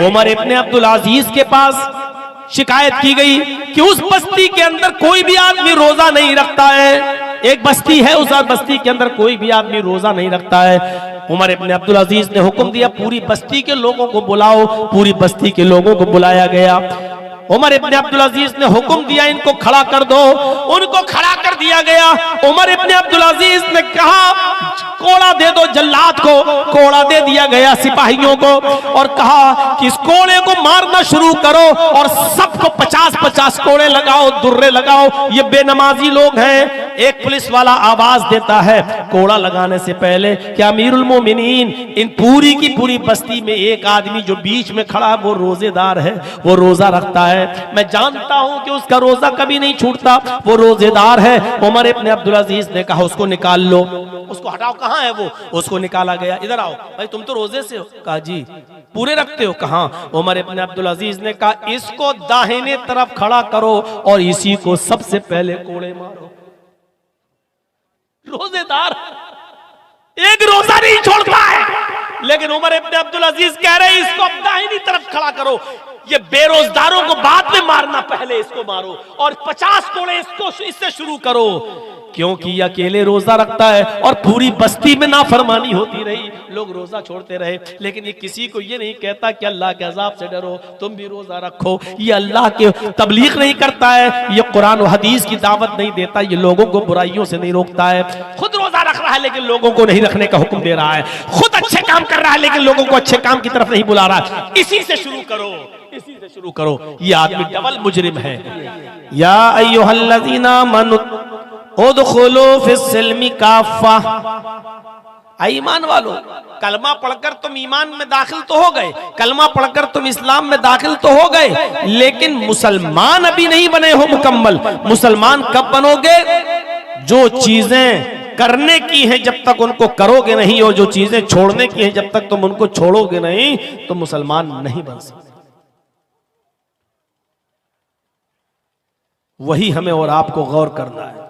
उमर इब्ने अब्दुल अजीज के पास शिकायत की गई कि उस बस्ती के अंदर कोई भी आदमी रोजा नहीं रखता है। एक बस्ती है, उस बस्ती के अंदर कोई भी आदमी रोजा नहीं रखता है। उमर इब्ने अब्दुल अजीज ने हुक्म दिया, पूरी बस्ती के लोगों को बुलाओ। पूरी बस्ती के लोगों को बुलाया गया। उमर इब्ने अब्दुल अजीज ने हुक्म दिया, इनको खड़ा कर दो। उनको खड़ा कर दिया गया। उमर इब्ने अब्दुल अजीज ने कहा, कोड़ा दे दो जल्लाद को। कोड़ा दे दिया गया सिपाहियों को और कहा कि इस कोड़े को मारना शुरू करो और सबको 50-50 कोड़े लगाओ, दुर्रे लगाओ। ये बेनमाजी लोग हैं। एक पुलिस वाला आवाज देता है कोड़ा लगाने से पहले कि अमीरुल मोमिनीन, इन पूरी की पूरी बस्ती में एक आदमी जो बीच में खड़ा है वो रोजेदार है, वो रोजा रखता है। मैं जानता हूं कि उसका रोजा कभी नहीं छूटता, वो रोजेदार है। उमर इब्ने अब्दुल अजीज ने कहा उसको निकाल लो, उसको हटाओ। कहां है वो? उसको निकाला गया। इधर आओ भाई, तुम तो रोजे से हो। कहा जी। पूरे रखते हो? कहां? उमर इब्ने अब्दुल अजीज ने कहा इसको दाहिने तरफ खड़ा करो और इसी को सबसे पहले कोड़े मारो। रोजेदार एक रोजा नहीं छोड़ता है, लेकिन उमर इब्ने अब्दुल अजीज कह रहे हैं इसको दाहिनी तरफ खड़ा करो। ये बेरोजगारों को बाद में मारना, पहले इसको मारो और 50 कोड़े इससे शुरू करो, क्योंकि ये अकेले रोजा रखता है और पूरी बस्ती में नाफरमानी होती रही, लोग रोजा छोड़ते रहे। लेकिन ये किसी को ये नहीं कहता कि अल्लाह के अजाब से डरो, तुम भी रोजा रखो। ये अल्लाह के तबलीग नहीं करता है, ये कुरान और हदीस की दावत नहीं देता, ये लोगों को बुराइयों से नहीं रोकता है। खुद रोजा रख रहा है लेकिन लोगों को नहीं रखने का हुक्म दे रहा है। खुद अच्छे काम कर रहा है लेकिन लोगों को अच्छे काम की तरफ नहीं बुला रहा। इसी से शुरू करो, इसी से शुरू करो। ये आदमी डबल मुजरिम है। या अय्युहल्लज़ीना आमनू उदखुलू फिस्सिल्मि काफ़ा। ईमान वालों, कलमा पढ़कर तुम ईमान में दाखिल तो हो गए, कलमा पढ़कर तुम इस्लाम में दाखिल तो हो गए, लेकिन मुसलमान अभी नहीं बने हो मुकम्मल। मुसलमान कब बनोगे? जो चीजें करने की हैं जब तक उनको करोगे नहीं, और जो चीजें छोड़ने की हैं जब तक तुम उनको छोड़ोगे नहीं, तो मुसलमान नहीं बन सकते। वही हमें और आपको गौर करना है।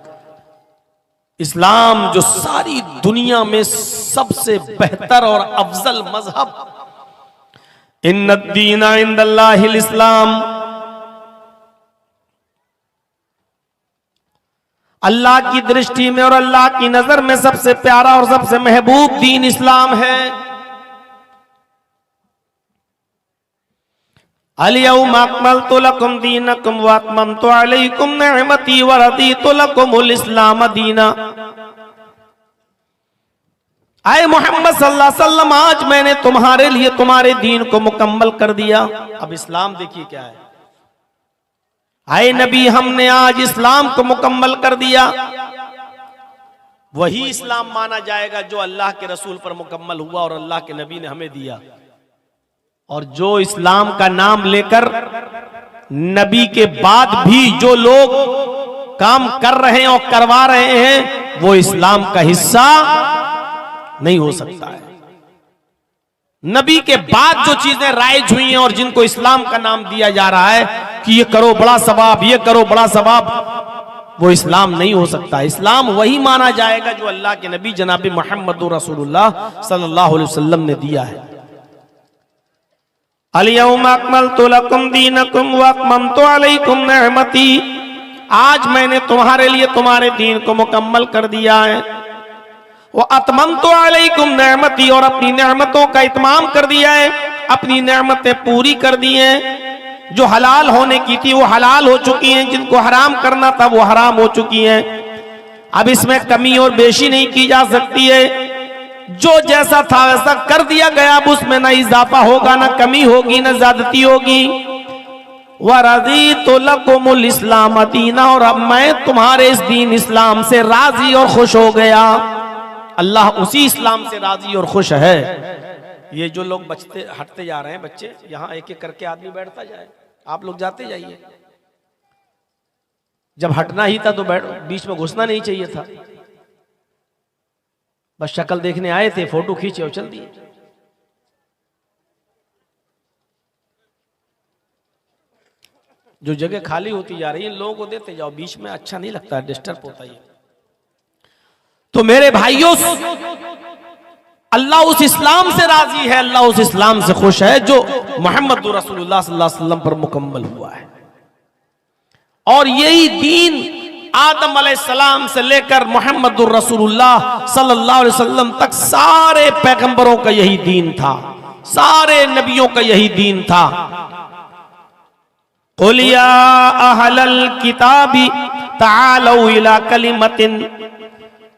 इस्लाम जो सारी दुनिया में सबसे बेहतर और अफजल मजहब, इन्नद्दीना इंदल्लाहिल इस्लाम, अल्लाह की दृष्टि में और अल्लाह की नजर में सबसे प्यारा और सबसे महबूब दीन इस्लाम है। अल-यौम अकमलतु लकुम दीनकुम व अतममतु अलैकुम निअमती व रदीतु लकुमुल इस्लाम दीना। आए मोहम्मद सल्लल्लाहु अलैहि वसल्लम, आज मैंने तुम्हारे लिए तुम्हारे दीन को मुकम्मल कर दिया। अब इस्लाम देखिए क्या है। आए नबी, हमने आज इस्लाम को मुकम्मल कर दिया। वही इस्लाम माना जाएगा जो अल्लाह के रसूल पर मुकम्मल हुआ और अल्लाह के नबी ने हमें दिया। और जो इस्लाम का नाम लेकर नबी के बाद भी जो लोग काम कर रहे हैं और करवा रहे हैं, वो इस्लाम का हिस्सा नहीं हो सकता है। नबी के बाद जो चीजें राइज हुई हैं और जिनको इस्लाम का नाम दिया जा रहा है कि ये करो बड़ा सवाब, ये करो बड़ा सवाब, वो इस्लाम नहीं हो सकता। इस्लाम वही माना जाएगा जो अल्लाह के नबी जनाब मुहम्मद रसूलुल्लाह सल्लल्लाहु अलैहि वसल्लम ने दिया है। अल-यौम अकमलतु लकुम दीनकुम व अतममतु अलैकुम निअमती, आज मैंने तुम्हारे लिए तुम्हारे दीन को मुकम्मल कर दिया है। वो अतममतु अलैकुम निअमती, और अपनी नेमतों का इत्माम कर दिया है, अपनी नेमतें पूरी कर दी हैं। जो हलाल होने की थी वो हलाल हो चुकी हैं, जिनको हराम करना था वो हराम हो चुकी हैं। अब इसमें कमी और बेशी नहीं की जा सकती है। जो जैसा था वैसा कर दिया गया, अब उसमें ना इजाफा होगा, ना कमी होगी, ना ज्यादती होगी। वरज़ीतु लकुमुल इस्लाम दीना, और अब मैं तुम्हारे इस दीन इस्लाम से राजी और खुश हो गया। अल्लाह उसी इस्लाम से राजी और खुश है। ये जो लोग बचते हटते जा रहे हैं बच्चे, यहाँ एक एक करके आदमी बैठता जाए, आप लोग जाते जाइए। जब हटना ही था तो बीच में घुसना नहीं चाहिए था। बस शक्ल देखने आए थे, फोटो खींचे और चल दिए। जो जगह खाली होती जा रही है लोगों को देते जाओ, बीच में अच्छा नहीं लगता, डिस्टर्ब होता है। तो मेरे भाइयों, अल्लाह उस इस्लाम से राजी है, अल्लाह उस इस्लाम से खुश है जो मोहम्मद रसूलुल्लाह सल्लल्लाहु अलैहि वसल्लम पर मुकम्मल हुआ है। और यही दीन आदम अलैहिस्सलाम से लेकर मोहम्मद रसूलुल्लाह सल्लल्लाहु अलैहि वसल्लम तक सारे पैगंबरों का यही दीन था, सारे नबियों का यही दीन था। कुल या अहलल किताबी तालौ इला कलिमतिन,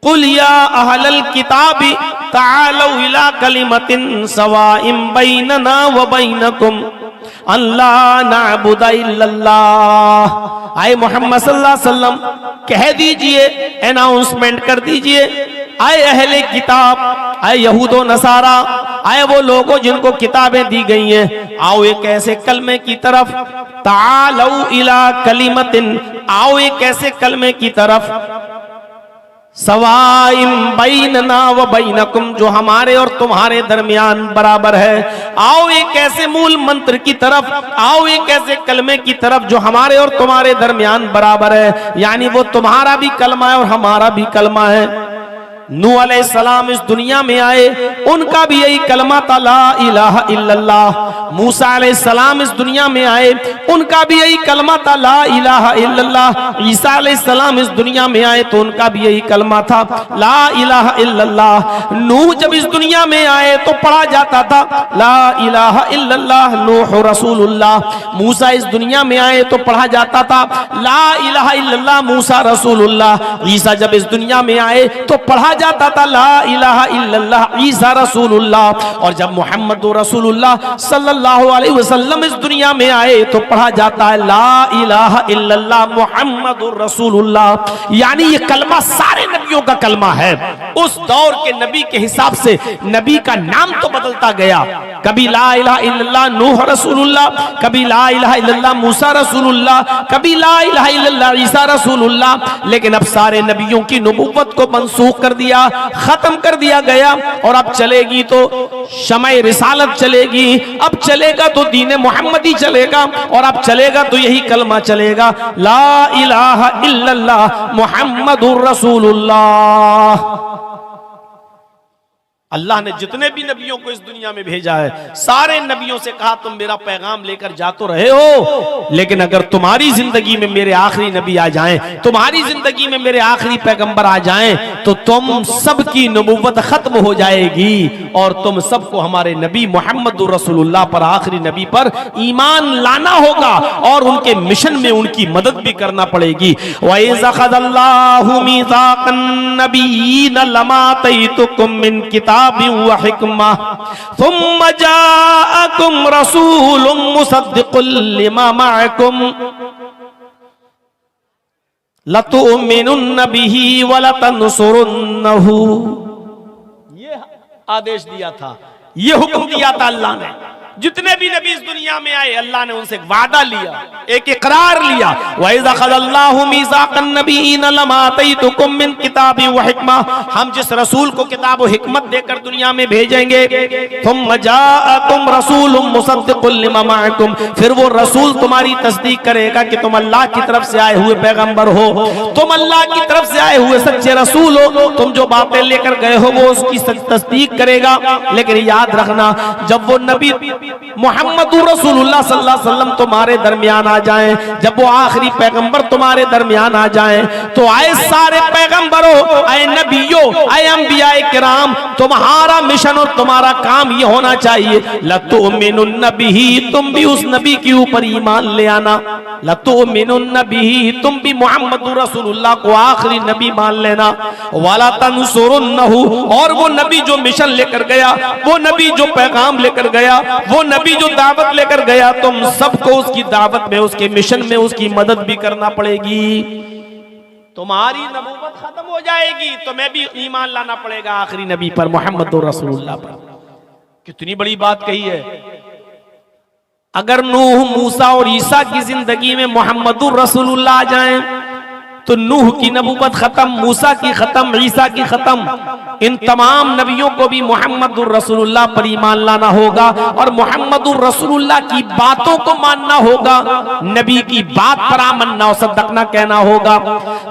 कुल या अहलल किताबी तालौ इला कलिमतिन सवाइम बैनना व बैनकुम अल्लाह नअबुद इल्लल्लाह। आए मोहम्मद सल्लल्लाहु अलैहि वसल्लम कह दीजिए, अनाउंसमेंट कर दीजिए, आए अहले किताब, आए यहूदो नसारा, आए वो लोगों जिनको किताबें दी गई हैं, आओ एक ऐसे कलमे की तरफ, तालौ इला कलिमतिन, आओ एक ऐसे कलमे की तरफ, सवाइम बैनना व बैनकुम, जो हमारे और तुम्हारे दरमियान बराबर है। आओ एक ऐसे मूल मंत्र की तरफ, आओ एक ऐसे कलमे की तरफ जो हमारे और तुम्हारे दरमियान बराबर है, यानी वो तुम्हारा भी कलमा है और हमारा भी कलमा है। नूह अलैहिस्सलाम इस दुनिया में आए, उनका भी यही कलमा था, ला इलाहा इल्लल्लाह। मूसा अलैहिस्सलाम इस दुनिया में आए, उनका भी यही कलमा था, ला इलाहा इल्लल्लाह। ईसा अलैहिस्सलाम इस दुनिया में आए तो उनका भी यही कलमा था, ला इलाहा इल्लल्लाह। नूह जब इस दुनिया में आए तो पढ़ा जाता था, ला इलाहा इल्लल्लाह नूह रसूलुल्लाह। मूसा इस दुनिया में आए तो पढ़ा जाता था, ला इलाहा इल्लल्लाह मूसा रसूलुल्लाह। ईसा जब इस दुनिया में आए तो पढ़ा जाता था, ला इलाहा इल्लल्लाह ईसा रसूलुल्लाह। और जब मोहम्मद रसूलुल्लाह सल्लल्लाहु अलैहि वसल्लम इस दुनिया में आए तो पढ़ा जाता है, ला इलाहा इल्लल्लाह मुहम्मदुर रसूलुल्लाह। यानी ये कलमा सारे नबियों का कलमा है। उस दौर के नबी के हिसाब से नबी का नाम तो बदलता गया, कभी ला इलाहा इल्लल्लाह नूह रसूलुल्लाह, कभी ला इलाहा इल्लल्लाह मूसा रसूलुल्लाह, कभी ला इलाहा इल्लल्लाह ईसा रसूलुल्लाह। लेकिन अब सारे नबियों की नबुव्वत को मंसूख कर दिया, खत्म कर दिया गया। और अब चलेगी तो शमए रिसालत चलेगी, अब चलेगा तो दीन मोहम्मदी चलेगा, और अब चलेगा तो यही कलमा चलेगा, ला इलाहा इल्लल्लाह मुहम्मदुर रसूलुल्लाह। अल्लाह ने जितने भी नबियों को इस दुनिया में भेजा है, सारे नबियों से कहा तुम मेरा पैगाम लेकर जा तो रहे हो, लेकिन अगर तुम्हारी जिंदगी में मेरे आखिरी नबी आ जाएं, तुम्हारी जिंदगी में मेरे आखिरी पैगंबर आ जाएं, तो तुम सबकी नबुव्वत खत्म हो जाएगी और तुम सबको हमारे नबी मोहम्मद रसूलुल्लाह पर, आखिरी नबी पर ईमान लाना होगा और उनके मिशन में उनकी मदद भी करना पड़ेगी। वइज़ अख़ज़ल्लाहु मीज़ाक़न नबिय्यीन लमा आतैतुकुम मिन किताब व हिकमा सुम्मा जाअकुम रसूलुम मुसद्दिक़ुल लिमा मअकुम लतुमिनुन्न बिही व लतंसुरुन्नहु। ये आदेश दिया था, ये हुक्म दिया था अल्लाह ने। जितने भी नबी इस दुनिया में आए, अल्लाह ने उनसे एक वादा लिया, एक इकरार लिया, वइज़ अख़ज़ल्लाहु मीज़ाक़न नबिय्यीन लमा आतैतुकुम मिन किताबि व हिकमा, हम जिस रसूल को किताब व हिकमत देकर दुनिया में भेजेंगे, सुम्मा जाअकुम रसूलुम मुसद्दिक़ुल लिमा मअकुम, फिर वो रसूल तुम्हारी तस्दीक करेगा कि तुम अल्लाह की तरफ से आए हुए पैगंबर हो, तुम अल्लाह की तरफ से आए हुए सच्चे रसूल हो, तुम जो बातें लेकर गए हो वो उसकी तस्दीक करेगा। लेकिन याद रखना, जब वो नबी मोहम्मद रसूलुल्लाह सल्लल्लाहु अलैहि वसल्लम तुम्हारे दरमियान आ जाएं, जब वो आखिरी पैगंबर तुम्हारे दरमियान आ जाएं, तो आए सारे पैगंबरों, आए नबियों, आए अंबियाए किराम, तुम्हारा मिशन और तुम्हारा काम ये होना चाहिए, लतुमिनुन्न बिही, तुम भी उस नबी के ऊपर ईमान ले आना, लतुमिनुन्न बिही, तुम भी मोहम्मद रसूलुल्लाह को आखिरी नबी मान लेना, वला तंसुरुन्नहु, और वो नबी जो मिशन लेकर गया, वो नबी जो पैगाम लेकर गया, वो नबी जो दावत लेकर गया, तुम सबको उसकी दावत में, उसके मिशन में उसकी मदद भी करना पड़ेगी। तुम्हारी नबूवत खत्म हो जाएगी, तुम्हें भी ईमान लाना पड़ेगा आखिरी नबी पर, मोहम्मद रसूलुल्लाह पर। कितनी बड़ी बात कही है। अगर नूह, मूसा और ईसा की जिंदगी में मोहम्मद रसूलुल्लाह आ जाएं, तो नूह की नबूवत खत्म, मूसा की खत्म, ईसा की खत्म। इन तमाम नबियों को भी मुहम्मदुर रसूलुल्लाह पर ईमान लाना होगा और मुहम्मदुर रसूलुल्लाह की बातों को मानना होगा। नबी की बात पर आमन्ना और सद्दकना कहना होगा।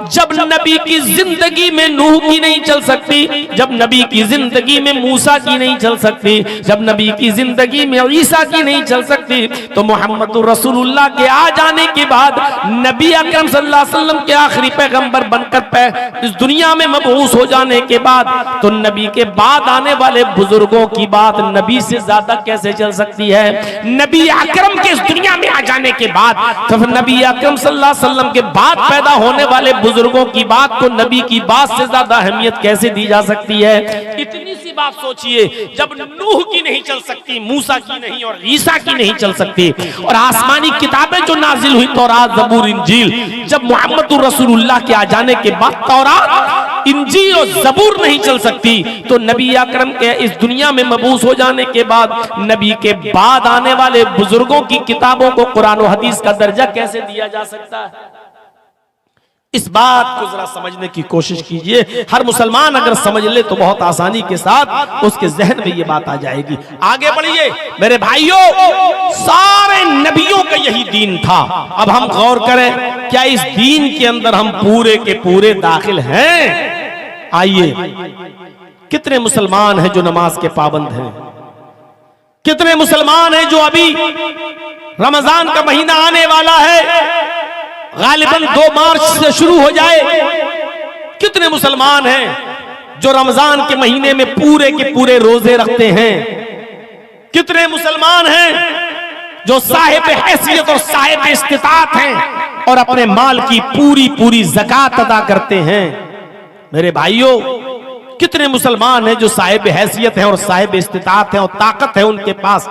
जब नबी की जिंदगी में नूह की नहीं चल सकती, जब नबी की जिंदगी में मूसा की नहीं चल सकती, जब नबी की जिंदगी में ईसा की नहीं चल सकती, तो मुहम्मदुर रसूलुल्लाह के आ जाने के बाद, नबी अकरम सल्लल्लाहु अलैहि वसल्लम के आखिरी पैगंबर बनकर इस दुनिया में मबऊस हो जाने के बाद, तो नबी के बाद आने वाले बुजुर्गों की बात नबी से ज्यादा कैसे चल सकती है? नबी अकरम के इस दुनिया में आ जाने के बाद, तो फिर नबी अकरम सल्लल्लाहु अलैहि वसल्लम के बाद पैदा होने वाले बुजुर्गों की बात को नबी की बात से ज्यादा अहमियत कैसे दी जा सकती है? इतनी सी बात सोचिए, जब नूह की नहीं चल सकती, मूसा की नहीं और ईसा की नहीं चल सकती, और आसमानी किताबें जो नाजिल हुई तौरात, ज़बूर, इंजील, जब मुहम्मदुर रसूलुल्लाह के आ जाने के बाद तौरात, इंजील और ज़बूर नहीं चल सकती, तो नबी अकरम के इस दुनिया में मबूस हो जाने के बाद नबी के बाद आने वाले बुजुर्गों की किताबों को कुरान और हदीस का दर्जा कैसे दिया जा सकता है? इस बात को जरा समझने की कोशिश कीजिए। हर मुसलमान अगर समझ ले तो बहुत आसानी के साथ उसके जहन में ये बात आ जाएगी। आगे बढ़िए मेरे भाइयों, सारे नबियों का यही दीन था। अब हम गौर करें, क्या इस दीन के अंदर हम पूरे के पूरे दाखिल हैं? आइए, कितने मुसलमान हैं जो नमाज के पाबंद हैं? कितने मुसलमान हैं जो अभी रमजान का महीना आने वाला है, गालिबन 2 मार्च से शुरू हो जाए, कितने मुसलमान हैं जो रमजान के महीने में पूरे के पूरे रोजे रखते हैं? कितने मुसलमान हैं जो साहिब हैसियत और साहिब इस्तिताअत हैं और अपने माल की पूरी पूरी ज़कात अदा करते हैं? मेरे भाइयों, कितने मुसलमान हैं जो साहिब हैसियत हैं और साहिब इस्तिताअत हैं और ताकत है उनके पास,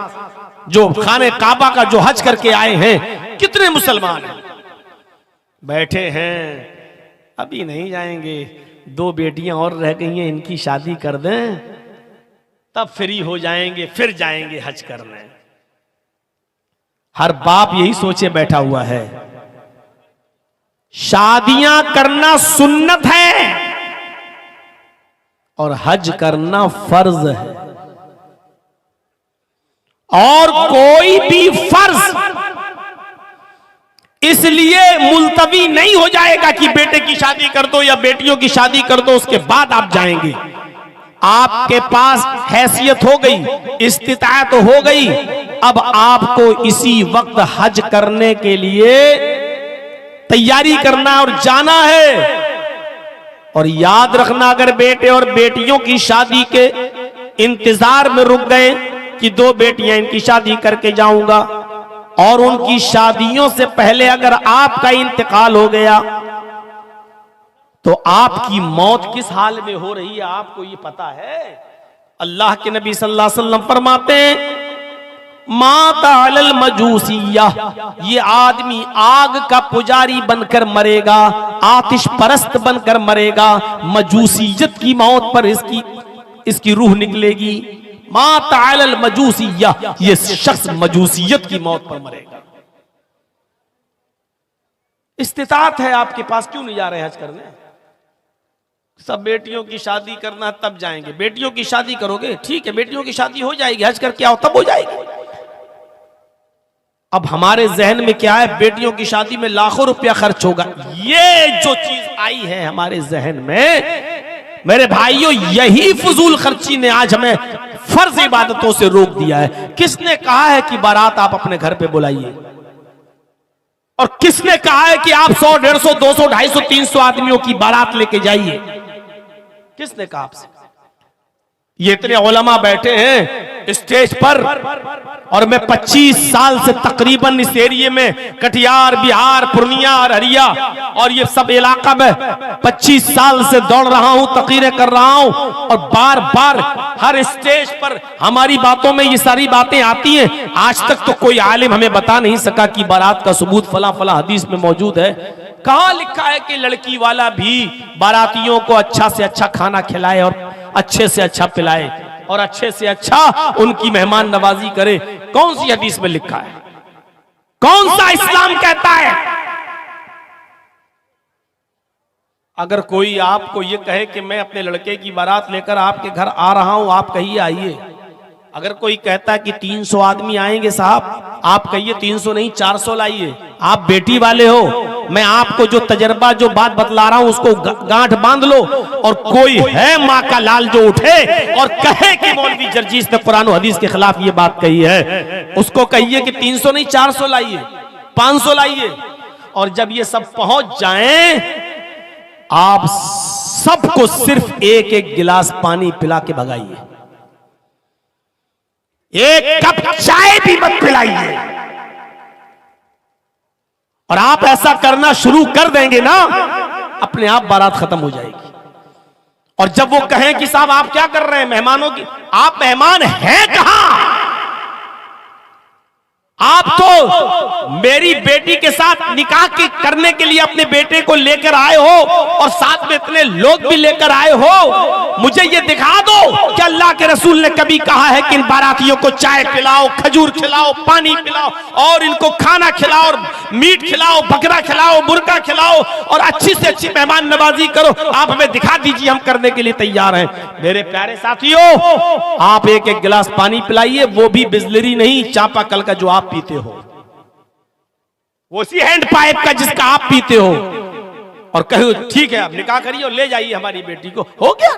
जो खाने काबा का जो हज करके आए हैं? कितने मुसलमान हैं बैठे हैं, अभी नहीं जाएंगे, 2 बेटियां और रह गई हैं, इनकी शादी कर दें तब फ्री हो जाएंगे, फिर जाएंगे हज करने। हर बाप यही सोचे बैठा हुआ है। शादियां करना सुन्नत है और हज करना फर्ज है, और कोई भी फर्ज इसलिए मुलतवी नहीं हो जाएगा कि बेटे की शादी कर दो या बेटियों की शादी कर दो उसके बाद आप जाएंगे। आपके पास हैसियत हो गई, इस्तिताअत हो गई, अब आपको इसी वक्त हज करने के लिए तैयारी करना और जाना है। और याद रखना, अगर बेटे और बेटियों की शादी के इंतजार में रुक गए कि 2 बेटियां इनकी शादी करके जाऊंगा, और उनकी शादियों से पहले अगर आपका इंतकाल हो गया, तो आपकी मौत किस हाल में हो रही है आपको ये पता है? अल्लाह के नबी सल्लल्लाहु अलैहि वसल्लम फरमाते हैं, माता अलल मजूसिया, ये आदमी आग का पुजारी बनकर मरेगा, आतिश परस्त बनकर मरेगा, मजूसियत की मौत पर इसकी रूह निकलेगी। माता अलल मजूसिया, ये शख्स मजूसियत की मौत पर मरेगा। इस्तिताअत है आपके पास, क्यों नहीं जा रहे हज करने? सब बेटियों की शादी करना तब जाएंगे। बेटियों की शादी करोगे, ठीक है, बेटियों की शादी हो जाएगी, हज करके आओ तब हो जाएगी। अब हमारे जहन में क्या है, बेटियों की शादी में लाखों रुपया खर्च होगा। ये जो चीज आई है हमारे जहन में, मेरे भाइयों, यही फजूल खर्ची ने आज हमें फर्ज इबादतों से रोक दिया है। किसने कहा है कि बारात आप अपने घर पे बुलाइए? और किसने कहा है कि आप 100, 150, 200, 250, 300 आदमियों की बारात लेके जाइए? किसने कहा आपसे? ये इतने उलमा बैठे हैं स्टेज पर, और मैं 25 साल से तकरीबन इस एरिया में, कटिहार, बिहार, पूर्णिया, अररिया और ये सब इलाका में 25 साल से दौड़ रहा हूं, तकरीरें कर रहा हूं, और बार बार हर स्टेज पर हमारी बातों में ये सारी बातें आती हैं। आज तक तो कोई आलिम हमें बता नहीं सका कि बारात का सबूत फला फला हदीस में मौजूद है। कहां लिखा है कि लड़की वाला भी बारातियों को अच्छा से अच्छा खाना खिलाए और अच्छे से अच्छा पिलाए और अच्छे से अच्छा उनकी मेहमान नवाजी करे? कौन सी हदीस में लिखा है? कौन सा इस्लाम कहता है? अगर कोई आपको ये कहे कि मैं अपने लड़के की बारात लेकर आपके घर आ रहा हूं, आप कहिए आइए। अगर कोई कहता है कि 300 आदमी आएंगे साहब, आप कहिए 300 नहीं 400 लाइए। आप बेटी वाले हो, मैं आपको जो तजर्बा जो बात बतला रहा हूं उसको गांठ बांध लो। और कोई है माँ का लाल जो उठे और कहे कि मौलवी जर्जीस ने कुरान और हदीस के खिलाफ ये बात कही है, उसको कहिए कि 300 नहीं 400 लाइए, 500 लाइए। और जब ये सब पहुंच जाएं, आप सबको सिर्फ एक एक गिलास पानी पिला के भगाइए, एक कप चाय भी मत पिलाइए। और आप ऐसा करना शुरू कर देंगे ना, अपने आप बारात खत्म हो जाएगी। और जब वो कहें कि साहब आप क्या कर रहे हैं मेहमानों की, आप मेहमान हैं कहां? आप तो मेरी बेटी के साथ निकाह करने के लिए अपने बेटे को लेकर आए हो और साथ में इतने लोग भी लेकर आए हो। मुझे ये दिखा दो कि अल्लाह के रसूल ने कभी कहा है कि इन बारातियों को चाय पिलाओ, खजूर खिलाओ, पानी पिलाओ और इनको खाना खिलाओ, और मीट खिलाओ, बकरा खिलाओ, मुर्गा खिलाओ और अच्छी से अच्छी मेहमान नवाजी करो। आप हमें दिखा दीजिए, हम करने के लिए तैयार हैं। मेरे प्यारे साथियों, आप एक एक गिलास पानी पिलाइए, वो भी बिजलरी नहीं, चापाकल का जो आप पीते हो, वो उसी हैंड पाइप का जिसका आप पीते हो। और कहो ठीक है आप निकाह करिए और ले जाइए हमारी बेटी को, हो गया।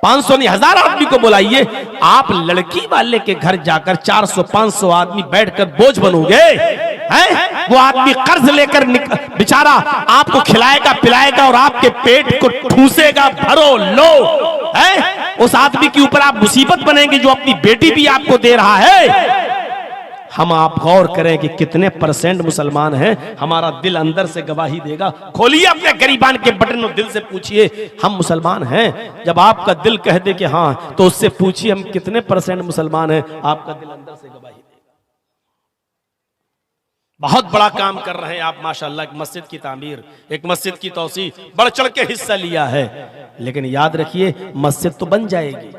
500 नहीं 1000 आदमी को बुलाइए। आप लड़की वाले के घर जाकर 400-500 आदमी बैठकर बोझ बनोगे हैं? वो आदमी कर्ज लेकर बेचारा आपको खिलाएगा पिलाएगा और आपके पेट को ठूसेगा, भरो लो है। उस आदमी के ऊपर आप मुसीबत बनेंगे जो अपनी बेटी भी आपको दे रहा है। हम आप गौर करें कि कितने % मुसलमान हैं, हमारा दिल अंदर से गवाही देगा। खोलिए अपने गरीबान के बटन और दिल से पूछिए हम मुसलमान हैं। जब आपका दिल कह दे कि हाँ, तो उससे पूछिए हम कितने % मुसलमान हैं, आपका दिल अंदर से गवाही देगा। बहुत बड़ा काम कर रहे हैं आप माशाअल्लाह। एक मस्जिद की तामीर, एक मस्जिद की तौसी, बढ़ चढ़ के हिस्सा लिया है। लेकिन याद रखिए मस्जिद तो बन जाएगी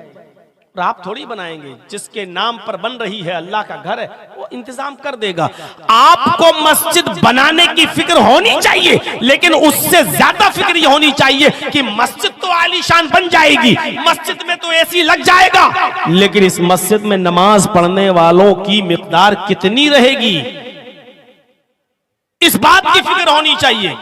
और आप थोड़ी बनाएंगे। जिसके नाम पर बन रही है, अल्लाह का घर है, वो इंतजाम कर देगा। आपको मस्जिद बनाने की फिक्र होनी चाहिए, लेकिन उससे ज्यादा फिक्र ये होनी चाहिए कि मस्जिद तो आलीशान बन जाएगी, मस्जिद में तो एसी लग जाएगा, लेकिन इस मस्जिद में नमाज पढ़ने वालों की मिकदार कितनी रहेगी, इस बात की फिक्र होनी चाहिए।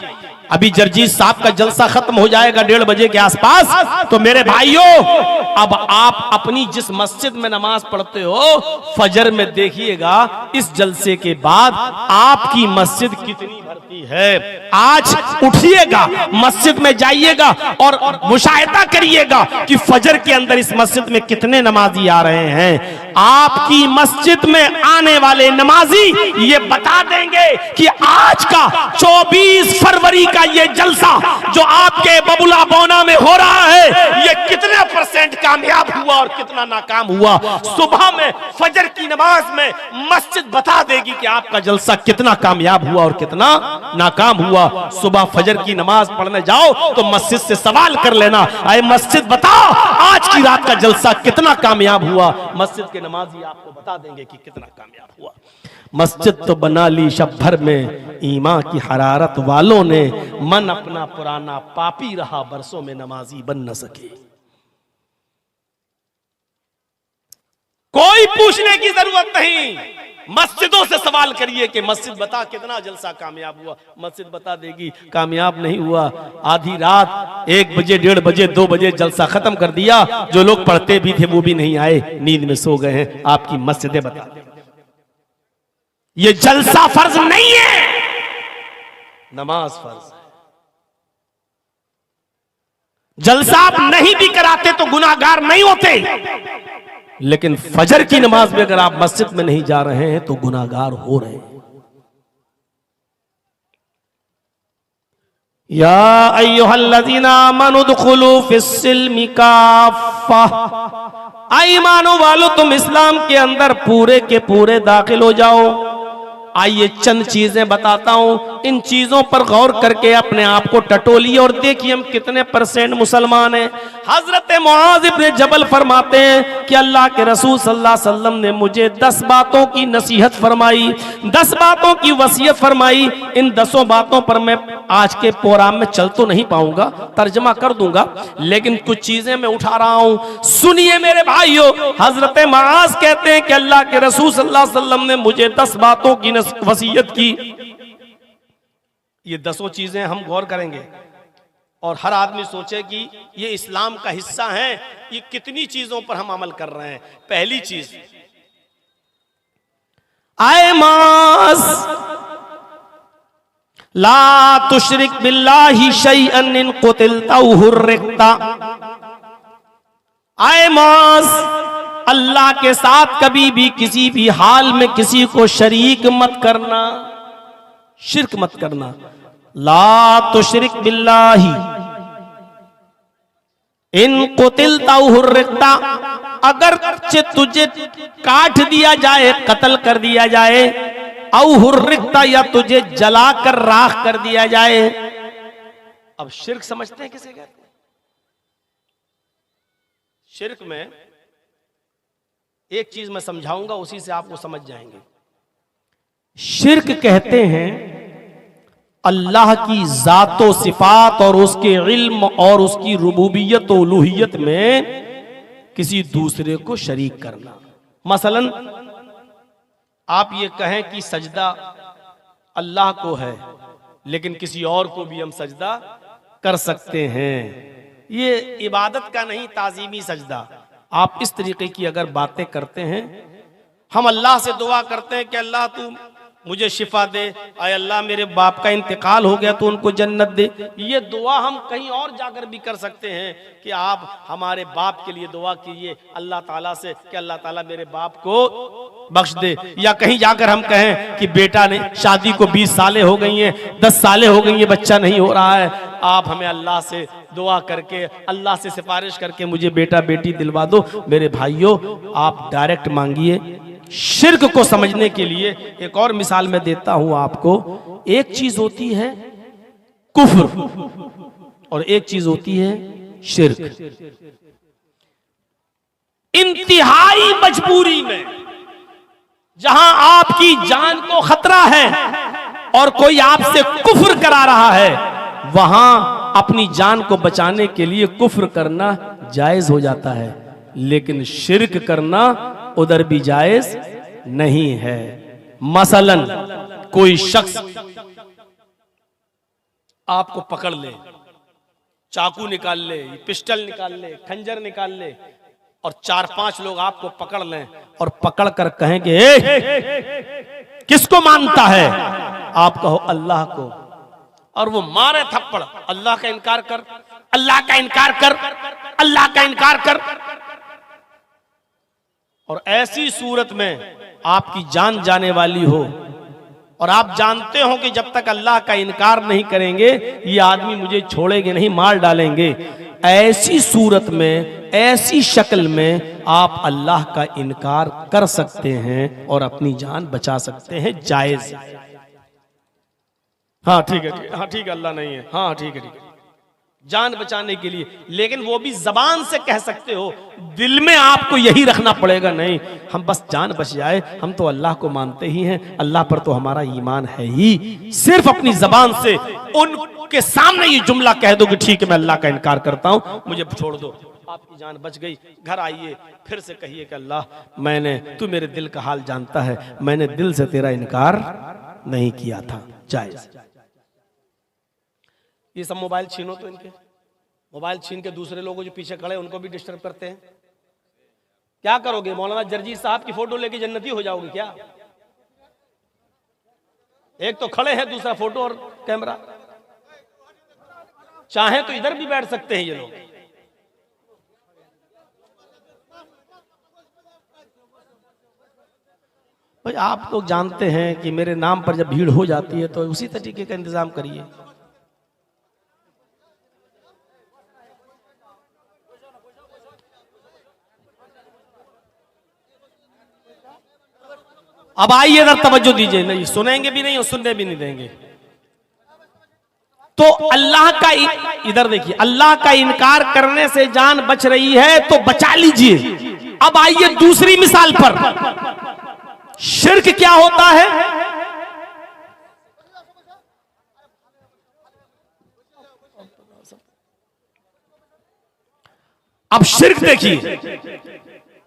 अभी जर्जीस साहब का जलसा खत्म हो जाएगा 1:30 बजे के आसपास, तो मेरे भाइयों अब आप अपनी जिस मस्जिद में नमाज पढ़ते हो, फजर में देखिएगा इस जलसे के बाद आपकी मस्जिद कितनी भरती है। आज उठिएगा, मस्जिद में जाइएगा और मुशाहिदा करिएगा कि फजर के अंदर इस मस्जिद में कितने नमाजी आ रहे हैं। आपकी मस्जिद में आने वाले नमाजी ये बता देंगे कि आज का 24 फरवरी का ये जलसा जो आपके बबुला बोना में हो रहा है, ये कितने % कामयाब हुआ और कितना नाकाम हुआ। सुबह में फजर की नमाज में मस्जिद बता देगी कि आपका जलसा कितना कामयाब हुआ और कितना नाकाम हुआ। सुबह फजर की नमाज पढ़ने जाओ तो मस्जिद से सवाल कर लेना, अरे मस्जिद बताओ आज की रात का जलसा कितना कामयाब हुआ। मस्जिद के नमाजी आपको बता देंगे कि कितना कामयाब हुआ। मस्जिद तो बना ली शब भर में ईमान की हरारत वालों ने, मन अपना पुराना पापी रहा बरसों में नमाजी बन न सके। कोई पूछने की जरूरत नहीं, मस्जिदों से सवाल करिए कि मस्जिद बता कितना जलसा कामयाब हुआ। मस्जिद बता देगी कामयाब नहीं हुआ। आधी रात 1 बजे 1:30 बजे 2 बजे जलसा खत्म कर दिया, जो लोग पढ़ते भी थे वो भी नहीं आए, नींद में सो गए हैं। आपकी मस्जिदें बता दें ये जलसा फर्ज नहीं है, नमाज फर्ज है। जलसा आप नहीं भी कराते तो गुनाहगार नहीं होते, लेकिन फजर की नमाज में अगर आप मस्जिद में नहीं जा रहे हैं तो गुनाहगार हो रहे हैं। या अय्युहल्लज़ीना आमनू दुखुलू फिस्सिल्मि काफ़ा, ईमानो वालो तुम इस्लाम के अंदर पूरे के पूरे दाखिल हो जाओ। आइए चंद चीजें बताता हूं, इन चीजों पर गौर करके अपने आप को टटोलिए और देखिए हम कितने % मुसलमान हैं। हजरत मुआज़ इब्न जबल फरमाते हैं कि अल्लाह के रसूल सल्लल्लाहु अलैहि वसल्लम ने मुझे 10 बातों की नसीहत फरमाई, 10 बातों की वसीयत फरमाई। इन 10 बातों पर मैं आज के प्रोग्राम में चल तो नहीं पाऊंगा, तर्जमा कर दूंगा, लेकिन कुछ चीजें मैं उठा रहा हूं। सुनिए मेरे भाइयों, हजरत मुआज कहते हैं कि अल्लाह के रसूल सल्लल्लाहु अलैहि वसल्लम ने मुझे 10 बातों की वसीयत की। ये 10 चीजें हम गौर करेंगे और हर आदमी सोचे कि ये इस्लाम का हिस्सा है, ये कितनी चीजों पर हम अमल कर रहे हैं। पहली चीज, आए मास ला तुशरिक बिल्लाहि शैअन इन कुतिलता हुर्रिकता। आए मास, अल्लाह के साथ कभी भी किसी भी हाल में किसी को शरीक मत करना, शिर्क मत करना। ला तुशरिक बिल्लाहि इन कुतिलता हुर्रिकता, अगर तुझे काट दिया जाए, कत्ल कर दिया जाए, औ हुर्रिकता, या तुझे जलाकर राख कर दिया जाए। अब शिर्क समझते हैं किसे कहते हैं? शिर्क में एक चीज मैं समझाऊंगा, उसी से आपको समझ जाएंगे। शिर्क कहते हैं अल्लाह की जातो सिफात और उसके इल्म और उसकी रुबूबियत और उलूहियत में किसी दूसरे को शरीक करना। मसलन आप ये कहें कि सजदा अल्लाह को है, लेकिन किसी और को भी हम सजदा कर सकते हैं। ये इबादत का नहीं, ताजीमी सजदा। आप इस तरीके की अगर बातें करते हैं, हम अल्लाह से दुआ करते हैं कि अल्लाह तू मुझे शिफा दे, आय अल्लाह मेरे बाप का इंतकाल हो गया तो उनको जन्नत दे। ये दुआ हम कहीं और जाकर भी कर सकते हैं कि आप हमारे बाप के लिए दुआ कीजिए अल्लाह ताला से कि अल्लाह ताला मेरे बाप को बख्श दे। या कहीं जाकर हम कहें कि बेटा ने शादी को 20 सालें हो गई हैं, 10 सालें हो गई हैं, बच्चा नहीं हो रहा है, आप हमें अल्लाह से दुआ करके, अल्लाह से सिफारिश करके मुझे बेटा बेटी दिलवा दो। मेरे भाइयों, आप डायरेक्ट मांगिए। शिर्क को समझने के लिए एक और मिसाल मैं देता हूं आपको। एक चीज होती है कुफ्र और एक चीज होती है शिर्क। इंतहाई मजबूरी में जहां आपकी जान को खतरा है और कोई आपसे कुफ्र करा रहा है, वहां अपनी जान को बचाने के लिए कुफ्र करना जायज हो जाता है, लेकिन शिर्क करना उधर भी जायज नहीं है। मसलन कोई शख्स आपको पकड़ ले, चाकू निकाल ले, पिस्टल निकाल ले, खंजर निकाल ले और 4-5 लोग आपको पकड़ लें और पकड़ कर कहेंगे किसको मानता है? आप कहो अल्लाह को, और वो मारे थप्पड़, अल्लाह का इनकार कर, अल्लाह का इनकार कर, अल्लाह का इनकार कर। और ऐसी सूरत में आपकी जान जाने वाली हो और आप जानते हो कि जब तक अल्लाह का इनकार नहीं करेंगे ये आदमी मुझे छोड़ेंगे नहीं, मार डालेंगे। ऐसी सूरत में, ऐसी शक्ल में आप अल्लाह का इनकार कर सकते हैं और अपनी जान बचा सकते हैं, जायज। हाँ ठीक है, हाँ ठीक है, अल्लाह नहीं है, हाँ ठीक है, ठीक है, जान बचाने के लिए। लेकिन वो भी जबान से कह सकते हो, दिल में आपको यही रखना पड़ेगा, नहीं हम बस जान बच जाए, हम तो अल्लाह को मानते ही हैं, अल्लाह पर तो हमारा ईमान है ही। सिर्फ अपनी जबान से उनके सामने ये जुमला कह दो कि ठीक है मैं अल्लाह का इनकार करता हूं, मुझे छोड़ दो, आपकी जान बच गई। घर आइए, फिर से कहिए कि अल्लाह मैंने, तू मेरे दिल का हाल जानता है, मैंने दिल से तेरा इनकार नहीं किया था, जायज। ये सब मोबाइल छीनो तो इनके, मोबाइल छीन के दूसरे लोगों जो पीछे खड़े उनको भी डिस्टर्ब करते हैं। क्या करोगे? मौलाना जर्जी साहब की फोटो लेके जन्नती हो जाओगे क्या? एक तो खड़े हैं, दूसरा फोटो और कैमरा। चाहे तो इधर भी बैठ सकते हैं ये लोग। भाई आप लोग जानते हैं कि मेरे नाम पर जब भीड़ हो जाती है तो उसी तरीके का इंतजाम करिए। अब आइए इधर तवज्जो दीजिए, नहीं सुनेंगे भी नहीं और सुनने भी नहीं देंगे। तो अल्लाह का, इधर देखिए, अल्लाह का इनकार करने से जान बच रही है तो बचा लीजिए। अब आइए दूसरी मिसाल पर, शिर्क क्या होता है? अब शिर्क देखिए,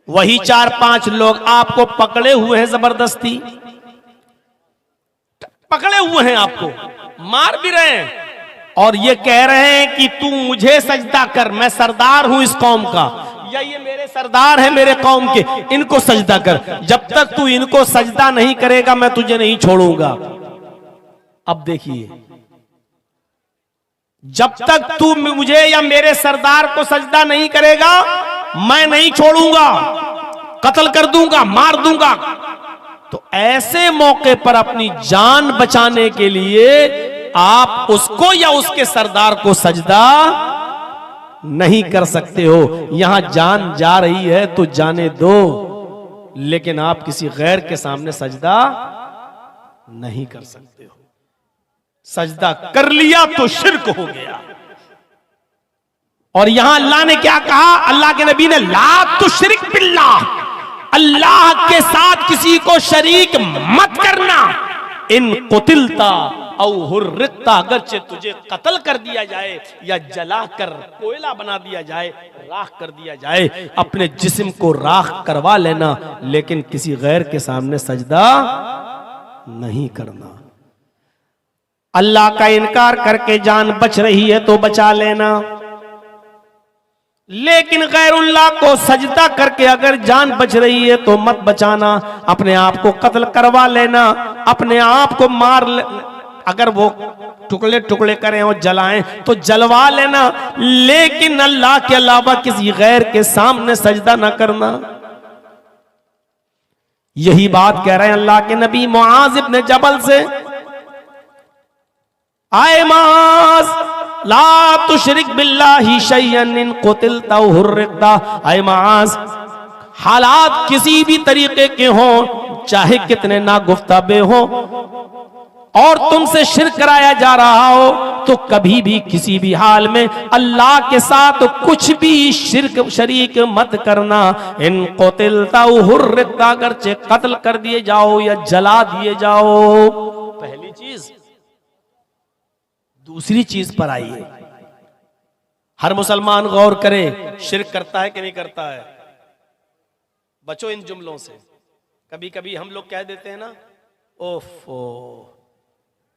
वही 4-5 लोग आपको पकड़े हुए हैं, जबरदस्ती पकड़े हुए हैं, आपको मार भी रहे हैं और ये कह रहे हैं कि तू मुझे सजदा कर, मैं सरदार हूं इस कौम का, या ये मेरे सरदार है मेरे कौम के, इनको सजदा कर। जब तक तू इनको सजदा नहीं करेगा मैं तुझे नहीं छोड़ूंगा। अब देखिए, जब तक तू मुझे या मेरे सरदार को सजदा नहीं करेगा मैं नहीं छोड़ूंगा, कत्ल कर दूंगा, मार दूंगा। तो ऐसे मौके पर अपनी जान बचाने के लिए आप उसको या उसके सरदार को सजदा नहीं कर सकते हो। यहां जान जा रही है तो जाने दो, लेकिन आप किसी गैर के सामने सजदा नहीं कर सकते हो। सजदा कर लिया तो शिर्क हो गया। और यहां अल्लाह ने क्या कहा, अल्लाह के नबी ने, ला तुश्रिक बिल्लाह, अल्लाह के साथ किसी को शरीक मत करना। इन कुतिलता औ हुर्रिकता, अगरचे तुझे कत्ल कर दिया जाए या जलाकर कोयला बना दिया जाए, राख कर दिया जाए, अपने जिस्म को राख करवा लेना, लेकिन किसी गैर के सामने सजदा नहीं करना। अल्लाह का इनकार करके जान बच रही है तो बचा लेना, लेकिन गैरुल्लाह को सजदा करके अगर जान बच रही है तो मत बचाना। अपने आप को कत्ल करवा लेना, अपने आप को मार अगर वो टुकड़े टुकड़े करें और जलाएं तो जलवा लेना, लेकिन अल्लाह के अलावा किसी गैर के सामने सजदा ना करना। यही बात कह रहे हैं अल्लाह के नबी मुआज इब्न जबल से, आए माज ला तुशरिक बिल्लाहि शैअन इन कुतिलता औ हुर्रिकता। आए माज, हालात किसी भी तरीके के हों, चाहे कितने नागुफ्ताबे हो, और तुमसे शिर्क कराया जा रहा हो, तो कभी भी किसी भी हाल में अल्लाह के साथ कुछ भी शिर्क शरीक मत करना। इन कुतिलता औ हुर्रिकता, अगरचे कत्ल कर दिए जाओ या जला दिए जाओ। पहली चीज। दूसरी चीज पर आइए, हर मुसलमान गौर करे, शिर्क करता है कि नहीं करता है। बचो इन जुमलों से। कभी कभी हम लोग कह देते हैं ना, ओफो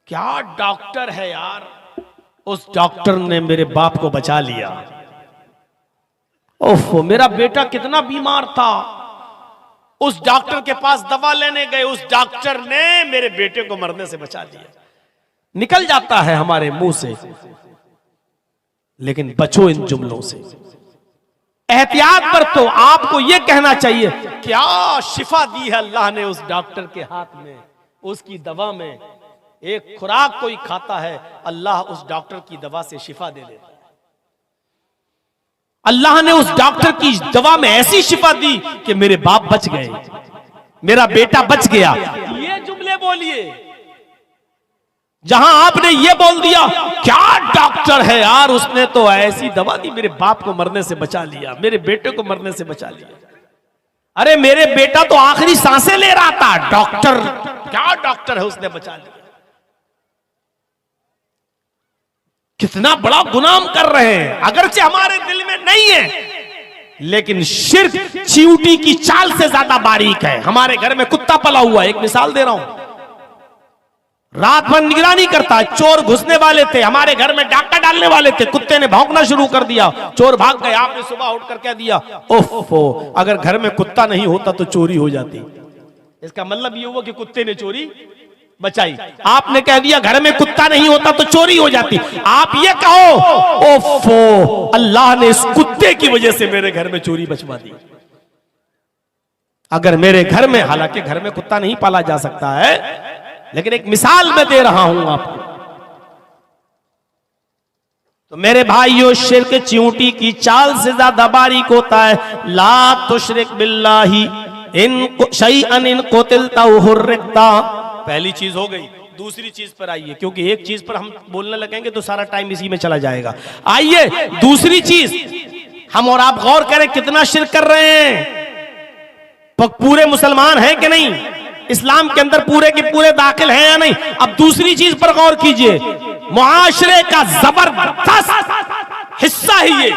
क्या डॉक्टर है यार, उस डॉक्टर ने मेरे बाप को बचा लिया। ओफो मेरा बेटा कितना बीमार था, उस डॉक्टर के पास दवा लेने गए, उस डॉक्टर ने मेरे बेटे को मरने से बचा दिया। निकल जाता है हमारे मुंह से, लेकिन बचो इन जुमलों से। एहतियात पर तो आपको यह कहना चाहिए, क्या शिफा दी है अल्लाह ने उस डॉक्टर के हाथ में, उसकी दवा में। एक खुराक कोई खाता है, अल्लाह उस डॉक्टर की दवा से शिफा दे देता है। अल्लाह ने उस डॉक्टर की दवा में ऐसी शिफा दी कि मेरे बाप बच गए, मेरा बेटा बच गया। ये जुमले बोलिए। जहां आपने ये बोल दिया, क्या डॉक्टर है यार, उसने तो ऐसी दवा दी, मेरे बाप को मरने से बचा लिया, मेरे बेटे को मरने से बचा लिया। अरे मेरे बेटा तो आखिरी सांसें ले रहा था, डॉक्टर क्या डॉक्टर है, उसने बचा लिया। कितना बड़ा गुनाह कर रहे हैं, अगरचे हमारे दिल में नहीं है, लेकिन शिर्क चींटी की चाल से ज्यादा बारीक है। हमारे घर में कुत्ता पला हुआ है, एक मिसाल दे रहा हूं, रात भर निगरानी करता है। चोर घुसने वाले थे, हमारे घर में डाका डालने वाले थे, कुत्ते ने भौंकना शुरू कर दिया, चोर भाग गए। आपने सुबह उठकर कह दिया, ओफो अगर घर में कुत्ता नहीं होता तो चोरी हो जाती। इसका मतलब ये हुआ कि कुत्ते ने चोरी बचाई। आपने कह दिया घर में कुत्ता नहीं होता तो चोरी हो जाती। आप ये कहो, ओफो अल्लाह ने इस कुत्ते की वजह से मेरे घर में चोरी बचवा दी। अगर मेरे घर में, हालांकि घर में कुत्ता नहीं पाला जा सकता है, लेकिन एक मिसाल मैं दे रहा हूं आपको। तो मेरे भाइयों, शिर्क चींटी की चाल से ज्यादा बारीक होता है। ला तुशरिक बिल्लाहि इन शैअन इन कुतिलता औ हुर्रिकता। पहली चीज हो गई। दूसरी चीज पर आइए, क्योंकि एक चीज पर हम बोलने लगेंगे तो सारा टाइम इसी में चला जाएगा। आइए दूसरी चीज, हम और आप गौर करें कितना शिर्क कर रहे हैं। पूरे मुसलमान हैं कि नहीं, इस्लाम के अंदर पूरे के पूरे दाखिल हैं या नहीं। अब दूसरी चीज पर गौर कीजिए, मुआशरे का जबरदस्त हिस्सा ही ये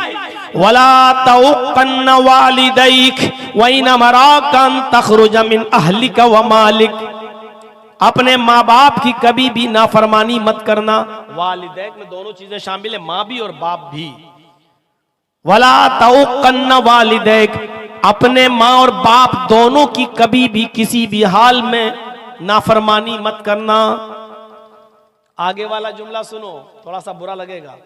वला तउक़न्न वालिदैक व इन अमराका अन तख़रुज मिन अहलिका व मालिक, अपने माँ बाप की कभी भी नाफरमानी मत करना। वालिदैक में दोनों चीजें शामिल है, माँ भी और बाप भी। वला तउक़न्न वालिदैक, अपने माँ और बाप दोनों की कभी भी किसी भी हाल में नाफरमानी मत करना। आगे वाला जुमला सुनो, थोड़ा सा बुरा लगेगा,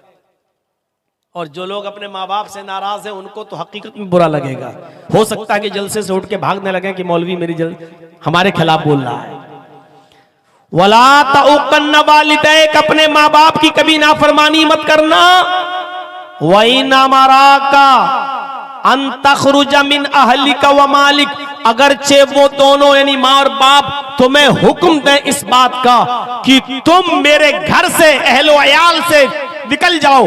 और जो लोग अपने माँ बाप से नाराज हैं उनको तो हकीकत में बुरा लगेगा। हो सकता है कि जलसे से उठ के भागने लगे कि मौलवी मेरी हमारे खिलाफ बोल रहा है। वला तउक़न्न वालिदैक, अपने माँ बाप की कभी नाफरमानी मत करना। व इन अमराका अन तख़रुज मिन अहलिका व मालिक, अगरचे वो दोनों यानी माँ और बाप तुम्हें हुक्म दें इस बात का कि तुम मेरे घर से, अहलो अयाल से निकल जाओ,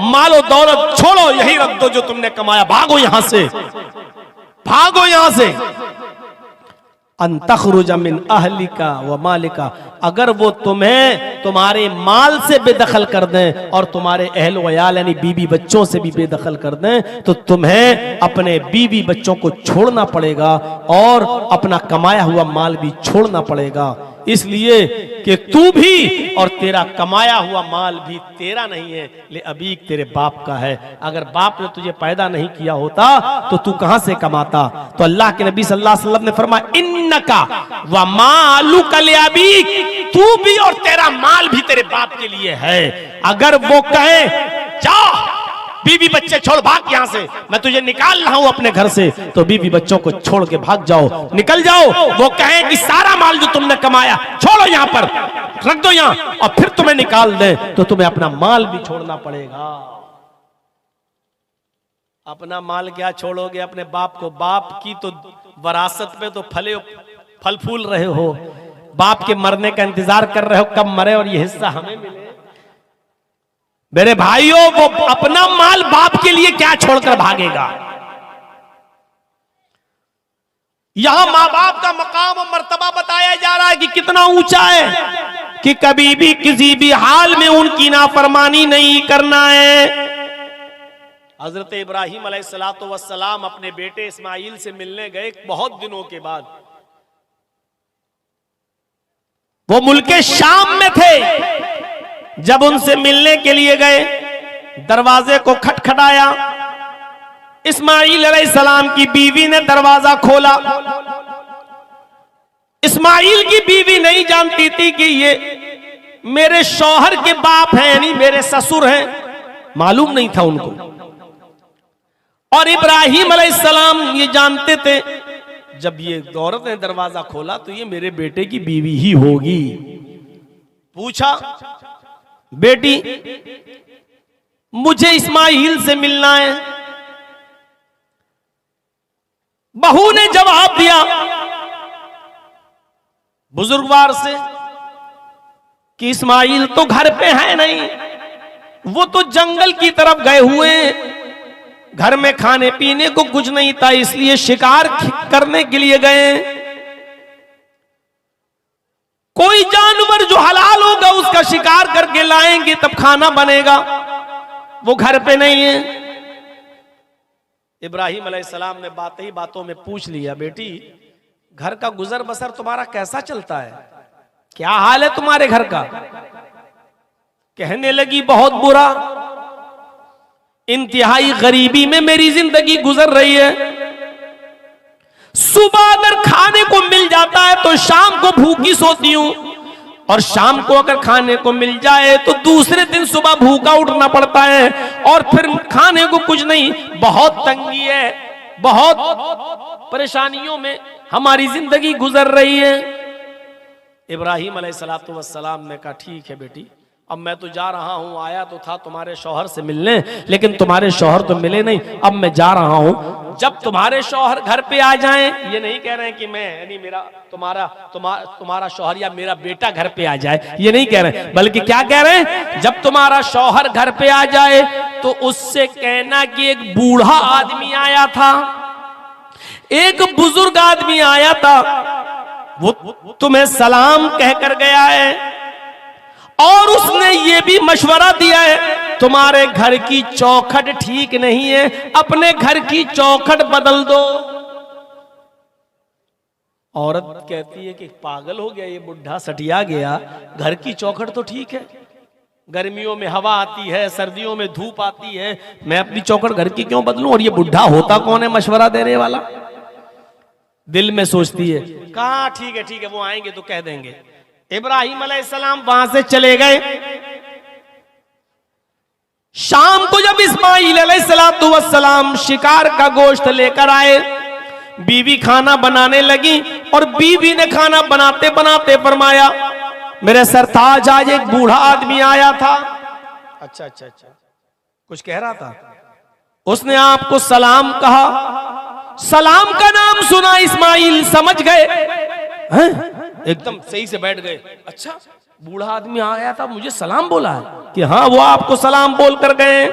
मालो दौलत छोड़ो, यही रख दो जो तुमने कमाया, भागो यहां से, भागो यहां से। अन तख़रुज मिन अहलिका व मालिका, अगर वो तुम्हें तुम्हारे माल से बेदखल कर दें और तुम्हारे अहल वयाल यानी बीवी बच्चों से भी बेदखल कर दें, तो तुम्हें अपने बीवी बच्चों को छोड़ना पड़ेगा और अपना कमाया हुआ माल भी छोड़ना पड़ेगा, इसलिए कि तू भी और तेरा कमाया हुआ माल भी तेरा नहीं है, ले अबीक तेरे बाप का है। अगर बाप ने तुझे पैदा नहीं किया होता तो तू कहां से कमाता? तो अल्लाह के नबी सल्लल्लाहु अलैहि वसल्लम ने फरमाया, इन्नका व मालुका ले अबीक, तू भी और तेरा माल भी तेरे बाप के लिए है। अगर वो कहे जा बीवी बच्चे छोड़ भाग यहां से, मैं तुझे निकाल रहा हूं अपने घर से, तो बीवी बच्चों को छोड़ के भाग जाओ, निकल जाओ। वो कहे कि सारा माल जो तुमने कमाया छोड़ो, यहां पर रख दो यहां, और फिर तुम्हें निकाल दे, तो तुम्हें अपना माल भी छोड़ना पड़ेगा। अपना माल क्या छोड़ोगे अपने बाप को? बाप की तो वरासत पे तो फल फूल रहे हो, बाप के मरने का इंतजार कर रहे हो कब मरे और ये हिस्सा हमें मिले। मेरे भाइयों, वो अपना माल बाप के लिए क्या छोड़कर भागेगा? यहां मां बाप का मकाम और मर्तबा बताया जा रहा है कि कितना ऊंचा है, कि कभी भी किसी भी हाल में उनकी नाफरमानी नहीं करना है। हजरत इब्राहिम अलैहिस्सलातु वस्सलाम अपने बेटे इस्माइल से मिलने गए बहुत दिनों के बाद। वो मुल्के शाम में थे, जब उनसे मिलने के लिए गए दरवाजे को खटखटाया। इस्माइल अलैहिस्सलाम की बीवी ने दरवाजा खोला। इस्माइल की बीवी नहीं जानती थी कि ये मेरे शौहर के बाप हैं, यानी मेरे ससुर हैं, मालूम नहीं था उनको। और इब्राहिम अलैहिस्सलाम ये जानते थे, जब ये औरत ने दरवाजा खोला तो ये मेरे बेटे की बीवी ही होगी। पूछा, बेटी मुझे इस्माइल से मिलना है। बहू ने जवाब दिया बुजुर्गवार से कि इस्माइल तो घर पे है नहीं, वो तो जंगल की तरफ गए हुए हैं, घर में खाने पीने को कुछ नहीं था, इसलिए शिकार करने के लिए गए। कोई जानवर जो हलाल होगा उसका शिकार करके लाएंगे तब खाना बनेगा, वो घर पे नहीं है। इब्राहिम अलैहिस्सलाम ने बातें ही बातों में पूछ लिया, बेटी घर का गुजर बसर तुम्हारा कैसा चलता है, क्या हाल है तुम्हारे घर का? कहने लगी, बहुत बुरा, इंतहाई गरीबी में मेरी जिंदगी गुजर रही है। सुबह अगर खाने को मिल जाता है तो शाम को भूखी सोती हूं, और शाम को अगर खाने को मिल जाए तो दूसरे दिन सुबह भूखा उठना पड़ता है, और फिर खाने को कुछ नहीं। बहुत तंगी है, बहुत परेशानियों में हमारी जिंदगी गुजर रही है। इब्राहिम अलैहिस्सलातु वस्सलाम ने कहा, ठीक है बेटी, अब मैं तो जा रहा हूं, आया तो था तुम्हारे शौहर से मिलने, लेकिन तुम्हारे शौहर तो मिले नहीं, अब मैं जा रहा हूं। जब तुम्हारे शौहर घर पे आ जाएं, ये नहीं कह रहे हैं कि मैं यानी मेरा तुम्हारा शौहर या मेरा बेटा घर पे आ जाए, ये नहीं कह रहे, बल्कि क्या कह रहे हैं, जब तुम्हारा शौहर घर पे आ जाए तो उससे कहना कि एक बूढ़ा आदमी आया था, एक बुजुर्ग आदमी आया था, वो तुम्हें सलाम कहकर गया है, और उसने ये भी मशवरा दिया है, तुम्हारे घर की चौखट ठीक नहीं है, अपने घर की चौखट बदल दो। औरत कहती है कि पागल हो गया ये बुढ़ा, सटिया गया, घर की चौखट तो ठीक है, गर्मियों में हवा आती है, सर्दियों में धूप आती है, मैं अपनी चौखट घर की क्यों बदलूं? और ये बुढ़ा होता कौन है मशवरा देने वाला? दिल में सोचती है, कहा ठीक है वो आएंगे तो कह देंगे। इब्राहिम अलैहिस्सलाम वहां से चले गए। शाम को जब इस्माइल अलैहिस्सलाम शिकार का गोश्त लेकर आए, बीवी खाना बनाने लगी और बीवी ने खाना बनाते बनाते फरमाया, मेरे सरताज आज एक बूढ़ा आदमी आया था। अच्छा कुछ कह रहा था, उसने आपको सलाम कहा। सलाम का नाम सुना इस्माइल समझ गए, एकदम सही से बैठ गए। अच्छा बूढ़ा आदमी आया था, मुझे सलाम बोला है कि हाँ वो आपको सलाम बोल कर गए।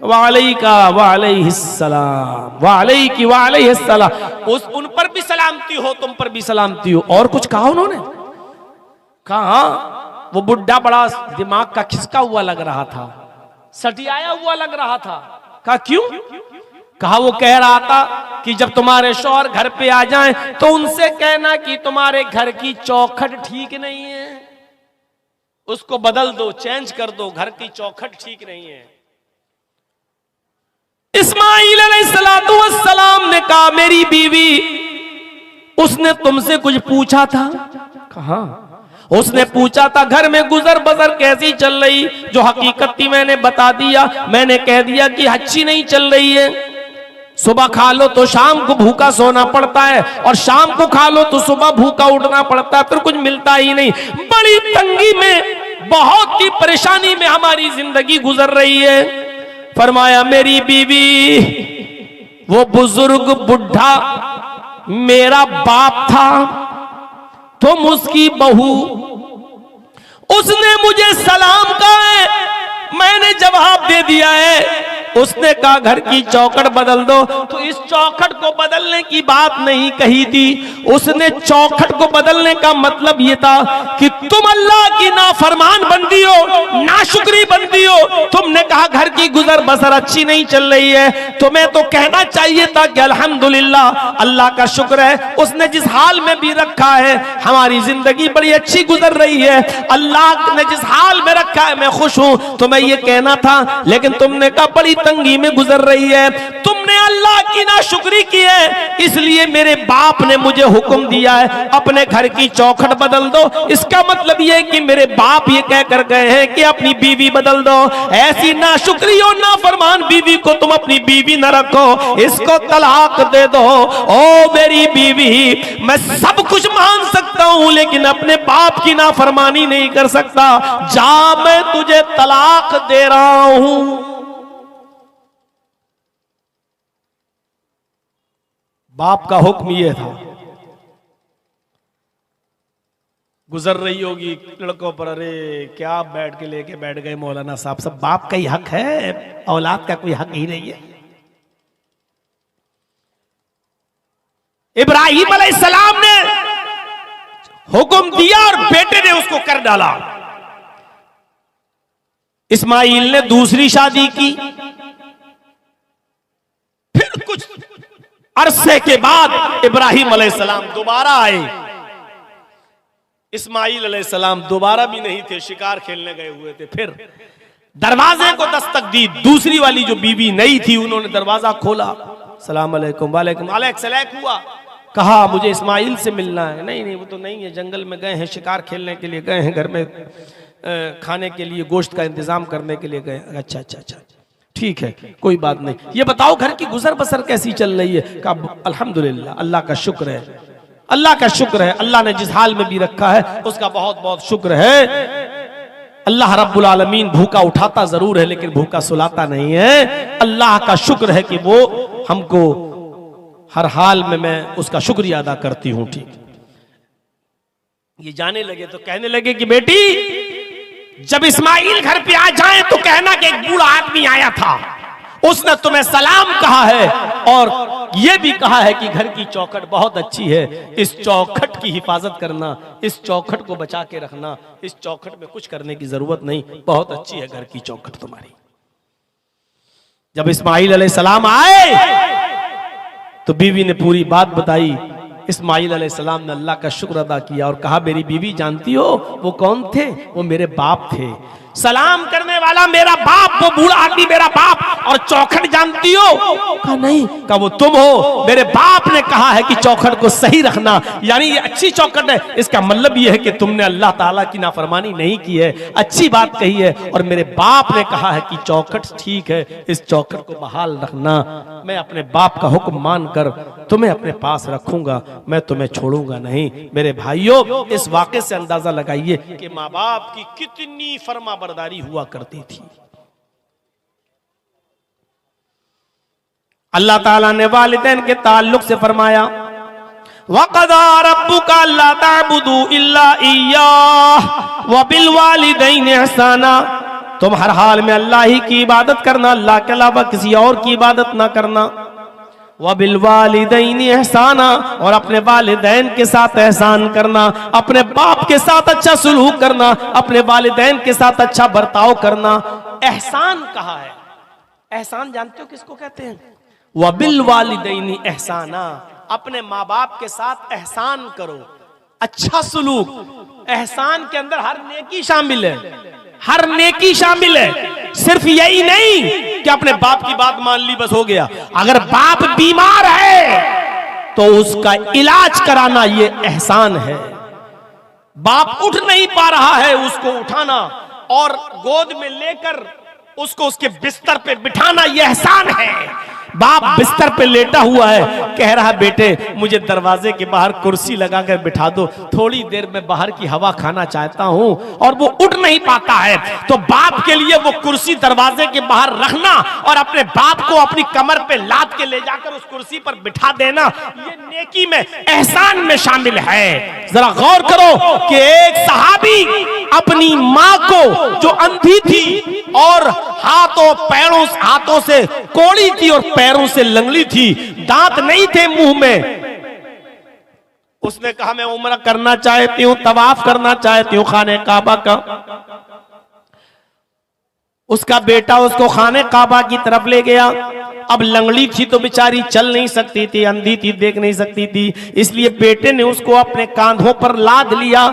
वालैका वालैहिस्सलाम, वालैकी वालैहिस्सलाम, उन पर भी सलामती हो, तुम पर भी सलामती हो। और कुछ कहा उन्होंने? कहा वो बुढ़ा बड़ा दिमाग का खिसका हुआ लग रहा था, सटियाया हुआ लग रहा था। कहा क्यों? कहा वो कह रहा था कि जब तुम्हारे शौहर घर पे आ जाएं तो उनसे कहना कि तुम्हारे घर की चौखट ठीक नहीं है, उसको बदल दो, चेंज कर दो, घर की चौखट ठीक नहीं है। इस्माइल अलैहिस्सलाम ने कहा, मेरी बीवी, उसने तुमसे कुछ पूछा था? कहा उसने पूछा था घर में गुजर बसर कैसी चल रही, जो हकीकत थी मैंने बता दिया। मैंने कह दिया कि अच्छी नहीं चल रही है, सुबह खा लो तो शाम को भूखा सोना पड़ता है, और शाम को खा लो तो सुबह भूखा उठना पड़ता है, फिर कुछ मिलता ही नहीं। बड़ी तंगी में, बहुत ही परेशानी में हमारी जिंदगी गुजर रही है। फरमाया मेरी बीवी, वो बुजुर्ग बुढ़ा मेरा बाप था, तुम उसकी बहू, उसने मुझे सलाम कहा है, मैंने जवाब दे दिया है। उसने कहा घर की चौखट बदल दो, तो इस चौखट को बदलने की बात नहीं कही थी। उसने चौखट को बदलने का मतलब यह था कि तुम अल्लाह की नाफरमान बंदी हो, नाशुक्री बंदी हो। तुमने कहा घर की गुजर बसर अच्छी नहीं चल रही है, तुम्हें तो कहना चाहिए था कि अल्हम्दुलिल्लाह, अल्लाह का शुक्र है, उसने जिस हाल में भी रखा है हमारी जिंदगी बड़ी अच्छी गुजर रही है, अल्लाह ने जिस हाल में रखा है मैं खुश हूं। तुम्हें यह कहना था, लेकिन तुमने कहा बड़ी तंगी में गुजर रही है, तुमने अल्लाह की नाशुक्री की है, इसलिए मेरे बाप ने मुझे हुक्म दिया है अपने घर की चौखट बदल दो। इसका मतलब यह है कि मेरे बाप ये कह कर गए हैं कि अपनी बीवी बदल दो। ऐसी नाशुक्री और नाफरमान बीवी को तुम अपनी बीवी न रखो, इसको तलाक दे दो। ओ मेरी बीवी, मैं सब कुछ मान सकता हूं लेकिन अपने बाप की नाफरमानी नहीं कर सकता, जा मैं तुझे तलाक दे रहा हूं। बाप का हुक्म यह था। गुजर रही होगी लड़कों पर, अरे क्या बैठ के लेके बैठ गए मौलाना साहब, सब बाप का ही हक है, औलाद का कोई हक ही नहीं है। इब्राहिम अलैहिस्सलाम ने हुक्म दिया और बेटे ने उसको कर डाला। इस्माइल ने दूसरी शादी की, फिर कुछ अरसे के बाद इब्राहिम अलैहिस्सलाम दोबारा आए। इस्माइल अलैहिस्सलाम दोबारा भी नहीं थे, शिकार खेलने गए हुए थे। फिर दरवाजे को दस्तक दी, दूसरी वाली जो बीवी नई थी उन्होंने दरवाजा खोला, सलाम अलैकुम, वालेकुम अलैकुम हुआ। कहा मुझे इस्माइल से मिलना है। नहीं वो तो नहीं है, जंगल में गए हैं, शिकार खेलने के लिए गए हैं, घर में खाने के लिए गोश्त का इंतजाम करने के लिए गए। अच्छा ठीक है, कोई बात नहीं। ये बताओ घर की गुजर बसर कैसी चल रही है? कहा अल्हम्दुलिल्लाह, अल्लाह का शुक्र है, अल्लाह का शुक्र है, अल्लाह ने जिस हाल में भी रखा है उसका बहुत बहुत शुक्र है। अल्लाह रब्बुल आलमीन भूखा उठाता जरूर है लेकिन भूखा सुलाता नहीं है। अल्लाह का शुक्र है कि वो हमको हर हाल में, मैं उसका शुक्रिया अदा करती हूं। ठीक, ये जाने लगे तो कहने लगे कि बेटी, जब इस्माइल घर पे आ जाए तो कहना कि एक बूढ़ा आदमी आया था, उसने तुम्हें सलाम कहा है और यह भी कहा है कि घर की चौखट बहुत अच्छी है, इस चौखट की हिफाजत करना, इस चौखट को बचा के रखना, इस चौखट में कुछ करने की जरूरत नहीं, बहुत अच्छी है घर की चौखट तुम्हारी। जब इस्माइल अलैहिस्सलाम आए तो बीवी ने पूरी बात बताई। इस्माइल अलैहिस्सलाम ने अल्लाह का शुक्र अदा किया और कहा, मेरी बीवी जानती हो वो कौन थे? वो मेरे बाप थे। सलाम करने वाला मेरा बाप, वो बूढ़ा आदमी मेरा बाप। और चौखट जानती हो? कहा नहीं। कहा वो तुम हो। मेरे बाप ने कहा है कि चौखट को सही रखना, यानी ये अच्छी चौखट है। इसका मतलब ये है कि तुमने अल्लाह ताला की नाफरमानी नहीं की है, अच्छी बात कही है। और मेरे बाप ने कहा है कि चौखट ठीक है, इस चौखट को बहाल रखना। मैं अपने बाप का हुक्म मानकर तुम्हें अपने पास रखूंगा, मैं तुम्हें छोड़ूंगा नहीं। मेरे भाइयों, इस वाक़े से अंदाजा लगाइए कि माँ बाप की कितनी फरमाबरदारी हुआ करती थी। अल्लाह ताला ने वालिदैन के ताल्लुक से फरमाया, वक़ज़ा रब्बुका अल्ला तअबुदू इल्ला इय्याह व बिल वालिदैनि इहसाना। तुम हर हाल में अल्लाह ही की इबादत करना, अल्लाह के अलावा किसी और की इबादत ना करना। व बिल वालिदैनि इहसाना, और अपने वालिदैन के साथ एहसान करना, अपने बाप के साथ अच्छा सुलूक करना, अपने वालिदैन के साथ अच्छा बर्ताव करना। एहसान कहा है। एहसान जानते हो किसको कहते हैं? व बिल वालिदैनि एहसाना, अपने माँ बाप के साथ एहसान करो, अच्छा सुलूक। एहसान के अंदर हर नेकी शामिल है, हर नेकी शामिल है। सिर्फ यही नहीं कि अपने बाप की बात मान ली बस हो गया। अगर बाप बीमार है तो उसका इलाज कराना ये एहसान है। बाप उठ नहीं पा रहा है, उसको उठाना और गोद में लेकर उसको उसके बिस्तर पे बिठाना ये एहसान है। बाप बिस्तर पे लेटा हुआ है, कह रहा है बेटे मुझे दरवाजे के बाहर कुर्सी लगाकर बिठा दो, थोड़ी देर में बाहर की हवा खाना चाहता हूं, और वो उठ नहीं पाता है। तो बाप के लिए वो कुर्सी दरवाजे के बाहर रखना और अपने बाप को अपनी कमर पे लाद के ले जाकर उस कुर्सी पर बिठा देना, ये नेकी में, एहसान में शामिल है। जरा गौर करो कि एक सहाबी अपनी माँ को जो अंधी थी और हाथों से कोड़ी थी और पैरों से लंगड़ी थी, दांत नहीं थे मुंह में, उसने कहा मैं उम्रा करना चाहती हूं, तवाफ करना चाहती हूं खाने काबा का। उसका बेटा उसको खाने काबा की तरफ ले गया। अब लंगड़ी थी तो बेचारी चल नहीं सकती थी, अंधी थी, देख नहीं सकती थी, इसलिए बेटे ने उसको अपने कांधों पर लाद लिया,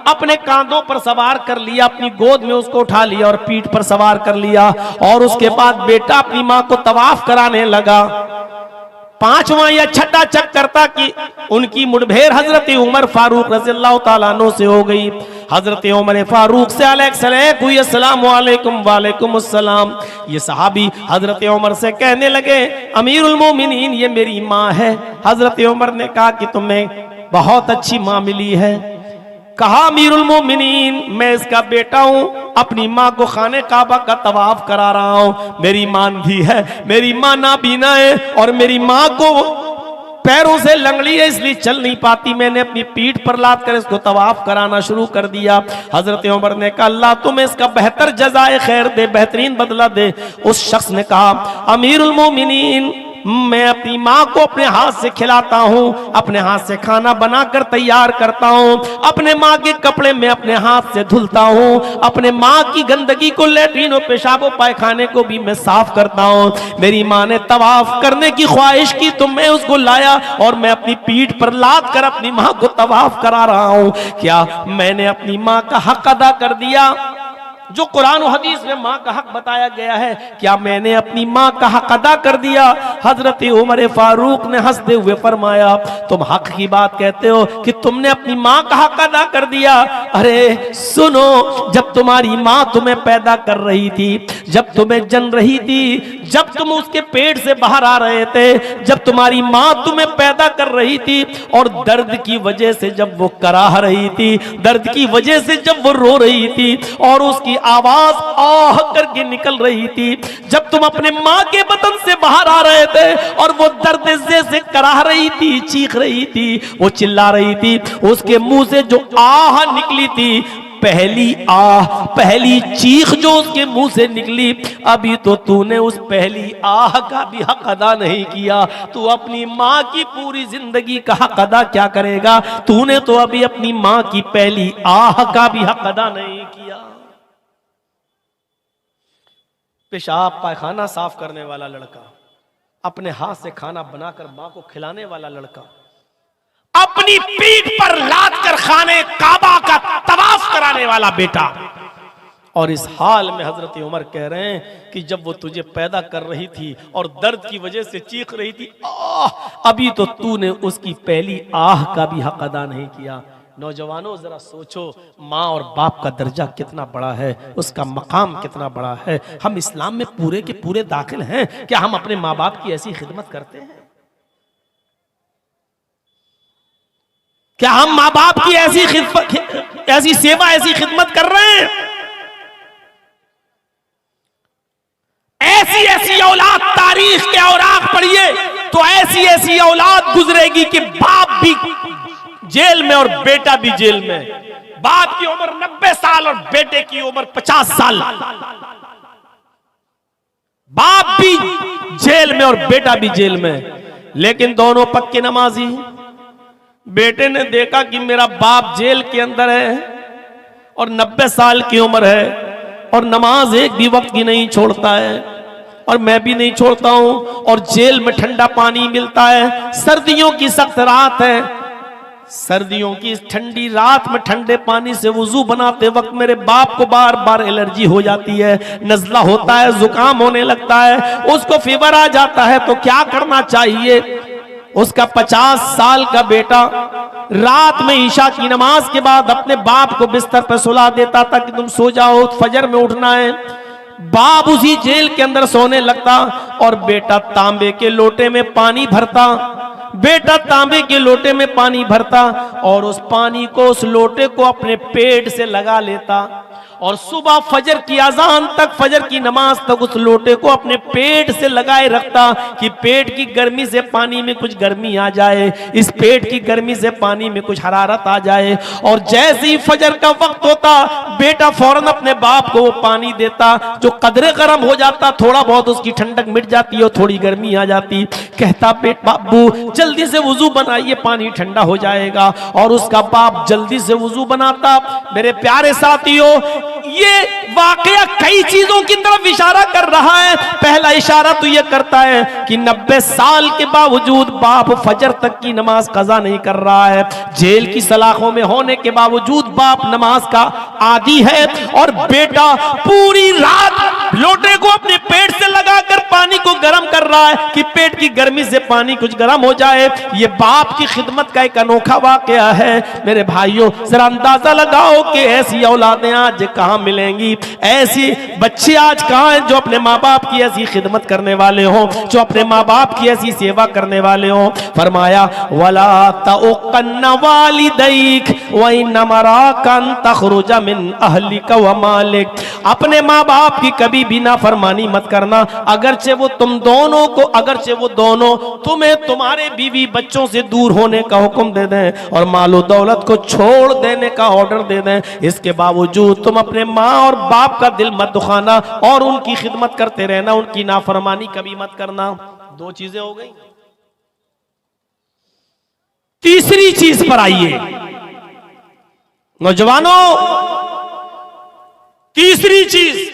अपने कांधों पर सवार कर लिया, अपनी गोद में उसको उठा लिया और पीठ पर सवार कर लिया। और उसके बाद बेटा अपनी माँ को तवाफ कराने लगा। पांचवा या छठा चक्कर था कि उनकी मुठभेड़ हजरत उमर फारूक रज़ियल्लाहु ताला अन्हु से हो गई। हजरत उमर फारूक से अस्सलाम वालेकुम, वालेकुम अस्सलाम। ये सहाबी हजरत उमर से कहने लगे अमीरुल मोमिनीन ये मेरी माँ है। हजरत उमर ने कहा कि तुम्हें बहुत अच्छी माँ मिली है। कहा अमीरुल मोमिनीन मैं इसका बेटा हूं, अपनी माँ को खाने काबा का तवाफ करा रहा हूं। मेरी मां भी है, मेरी माँ नाबीना है और मेरी माँ को पैरों से लंगड़ी है, इसलिए चल नहीं पाती। मैंने अपनी पीठ पर लाद कर इसको तवाफ कराना शुरू कर दिया। हजरत उमर ने कहा अल्लाह तुम्हें इसका बेहतर जज़ाए खैर दे, बेहतरीन बदला दे। उस शख्स ने कहा अमीरुल मोमिनीन मैं अपनी माँ को अपने हाथ से खिलाता हूँ, अपने हाथ से खाना बनाकर तैयार करता हूँ, अपने माँ के कपड़े में अपने हाथ से धुलता हूँ, अपने माँ की गंदगी को, लेट्रिन पेशाबो पायखाने को भी मैं साफ करता हूँ। मेरी माँ ने तवाफ करने की ख्वाहिश की तो मैं उसको लाया और मैं अपनी पीठ पर लाद कर अपनी माँ को तवाफ करा रहा हूँ। क्या मैंने अपनी माँ का हक अदा कर दिया? जो कुरान और हदीस में माँ का हक बताया गया है, क्या मैंने अपनी माँ का हक अदा कर दिया? हजरत उमर फारूक ने हंसते हुए फरमाया तुम हक की बात कहते हो कि तुमने अपनी माँ का हक अदा कर दिया? अरे सुनो, जब तुम्हारी माँ तुम्हें पैदा कर रही थी, जब तुम्हें जन रही थी, जब तुम उसके पेट से बाहर आ रहे थे, जब तुम्हारी माँ तुम्हें पैदा कर रही थी और दर्द की वजह से जब वो कराह रही थी, दर्द की वजह से जब वो रो रही थी और उसकी आवाज आह करके निकल रही थी, जब तुम अपने माँ के बदन से बाहर आ रहे थे और वो दर्द से कराह रही थी, चीख रही थी, वो चिल्ला रही थी, उसके मुंह से जो आह निकली थी, पहली आह, पहली चीख जो उसके मुंह से निकली, अभी तो तूने उस पहली आह का भी हक अदा नहीं किया। तू अपनी माँ की पूरी जिंदगी का हक अदा क्या करेगा? तूने तो अभी अपनी माँ की पहली आह का भी हक अदा नहीं किया। पेशाब पायखाना साफ करने वाला लड़का, अपने हाथ से खाना बनाकर मां को खिलाने वाला लड़का, अपनी पीठ पर लाद कर खाने काबा का तवाफ कराने वाला बेटा, और इस हाल में हजरत उमर कह रहे हैं कि जब वो तुझे पैदा कर रही थी और दर्द की वजह से चीख रही थी, अभी तो तूने उसकी पहली आह का भी हक अदा नहीं किया। नौजवानों जरा सोचो, माँ और बाप का दर्जा कितना बड़ा है, उसका मकाम कितना बड़ा है। हम इस्लाम में पूरे के पूरे दाखिल हैं। क्या हम अपने माँ बाप की ऐसी खिदमत करते हैं? क्या हम माँ बाप की ऐसी सेवा, ऐसी खिदमत कर रहे हैं? ऐसी ऐसी औलाद, तारीख के औराक पढ़िए तो ऐसी ऐसी औलाद गुजरेगी कि बाप भी जेल में और बेटा भी जेल में। बाप की उम्र 90 साल और बेटे की उम्र 50 साल। बाप भी जेल में और बेटा भी जेल में, लेकिन दोनों पक्के नमाजी। बेटे ने देखा कि मेरा बाप जेल के अंदर है और 90 साल की उम्र है और नमाज एक भी वक्त की नहीं छोड़ता है, और मैं भी नहीं छोड़ता हूं, और जेल में ठंडा पानी मिलता है, सर्दियों की सख्त रात है, सर्दियों की इस ठंडी रात में ठंडे पानी से वुजू बनाते वक्त मेरे बाप को बार बार एलर्जी हो जाती है, नज़ला होता है, जुकाम होने लगता है, उसको फीवर आ जाता है। तो क्या करना चाहिए? उसका 50 साल का बेटा रात में ईशा की नमाज के बाद अपने बाप को बिस्तर पर सुला देता था कि तुम सो जाओ, फजर में उठना है। बाप उसी जेल के अंदर सोने लगता और बेटा तांबे के लोटे में पानी भरता, बेटा तांबे के लोटे में पानी भरता और उस पानी को, उस लोटे को अपने पेट से लगा लेता, और सुबह फजर की अजान तक, फजर की नमाज तक उस लोटे को अपने पेट से लगाए रखता कि पेट की गर्मी से पानी में कुछ गर्मी आ जाए, इस पेट की गर्मी से पानी में कुछ हरारत आ जाए। और जैसे ही फजर का वक्त होता, बेटा फौरन अपने बाप को वो पानी देता जो कदरे गर्म हो जाता, थोड़ा बहुत उसकी ठंडक मिट जाती और थोड़ी गर्मी आ जाती। कहता बेटा बाबू जल्दी से वुजू बनाइए, पानी ठंडा हो जाएगा, और उसका बाप जल्दी से वुजू बनाता। मेरे प्यारे साथियों, ये वाकया कई चीजों की तरफ इशारा कर रहा है। पहला इशारा तो ये करता है कि 90 साल के बावजूद बाप फजर तक की नमाज कज़ा नहीं कर रहा है, जेल की सलाखों में होने के बावजूद बाप नमाज का आदी है, और बेटा पूरी रात लोटे को अपने पेट से लगाकर पानी को गर्म कर रहा है कि पेट की गर्मी से पानी कुछ गर्म हो जाए। ये बाप की खिदमत का एक अनोखा वाकया है। मेरे भाइयों जरा अंदाजा लगाओ कि ऐसी औलादें आज कहां मिलेंगी, ऐसी बच्चे आज कहां हैं जो अपने माँ बाप की ऐसी खिदमत करने वाले हों, जो अपने माँ बाप की ऐसी सेवा करने वाले हों। फरमाया वला तउक़न्न वालिदैक व इन्नमा कान तखरुजा मिन अहलिका व मालिक। अपने माँ बाप की कभी भी नाफरमानी मत करना, अगरचे वो तुम दोनों को, अगरचे वो दोनों तुम्हें तुम्हारे बीवी बच्चों से दूर होने का हुक्म दे दें और मालो दौलत को छोड़ देने का ऑर्डर दे दें, इसके बावजूद तुम अपने माँ और बाप का दिल मत दुखाना और उनकी खिदमत करते रहना, उनकी नाफरमानी कभी मत करना। दो चीजें हो गई। तीसरी चीज पर आइए नौजवानों, तीसरी चीज।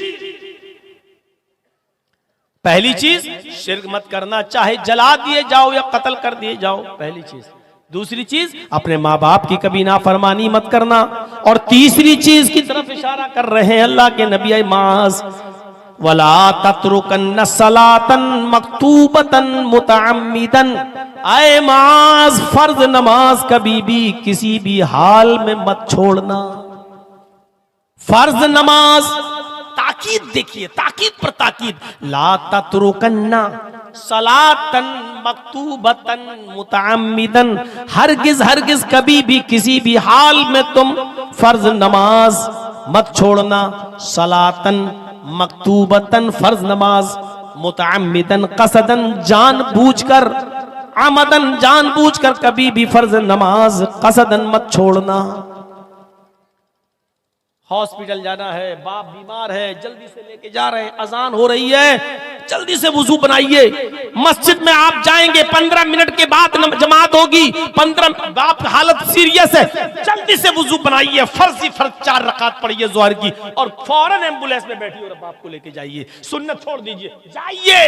पहली चीज शिर्क मत करना, चाहे जला दिए जाओ या कत्ल कर दिए जाओ, पहली चीज। दूसरी चीज अपने माँ बाप की कभी नाफरमानी मत करना, और तीसरी चीज की तरफ इशारा कर रहे हैं अल्लाह के नबी माज, वला तत्रुकन्न सलातन मक्तूबतन मुतअम्मिदन। आए माज, फर्ज नमाज कभी भी किसी भी हाल में मत छोड़ना। फर्ज नमाज, ताकीद देखिए, ताकीद पर ताकीद, ला तत्रुकन्ना सलातन मक्तूबतन मुतअम्मिदन। हरगिज हरगिज कभी भी किसी भी हाल में तुम फर्ज नमाज मत छोड़ना। सलातन मक्तूबतन फर्ज नमाज, मुतअम्मिदन कसदन जानबूझकर, आमदन जानबूझकर कभी भी फर्ज नमाज कसदन मत छोड़ना। हॉस्पिटल जाना है, बाप बीमार है, जल्दी से लेके जा रहे हैं, अजान हो रही है, जल्दी से वुजू बनाइए। मस्जिद में आप जाएंगे, 15 मिनट के बाद जमात होगी, 15 बाप हालत सीरियस है, जल्दी से वुजू बनाइए, फर्ज 4 रकात पढ़िए जोहर की, और फौरन एम्बुलेंस में बैठिए और बाप को लेके जाइए, सुन्नत छोड़ दीजिए, जाइए।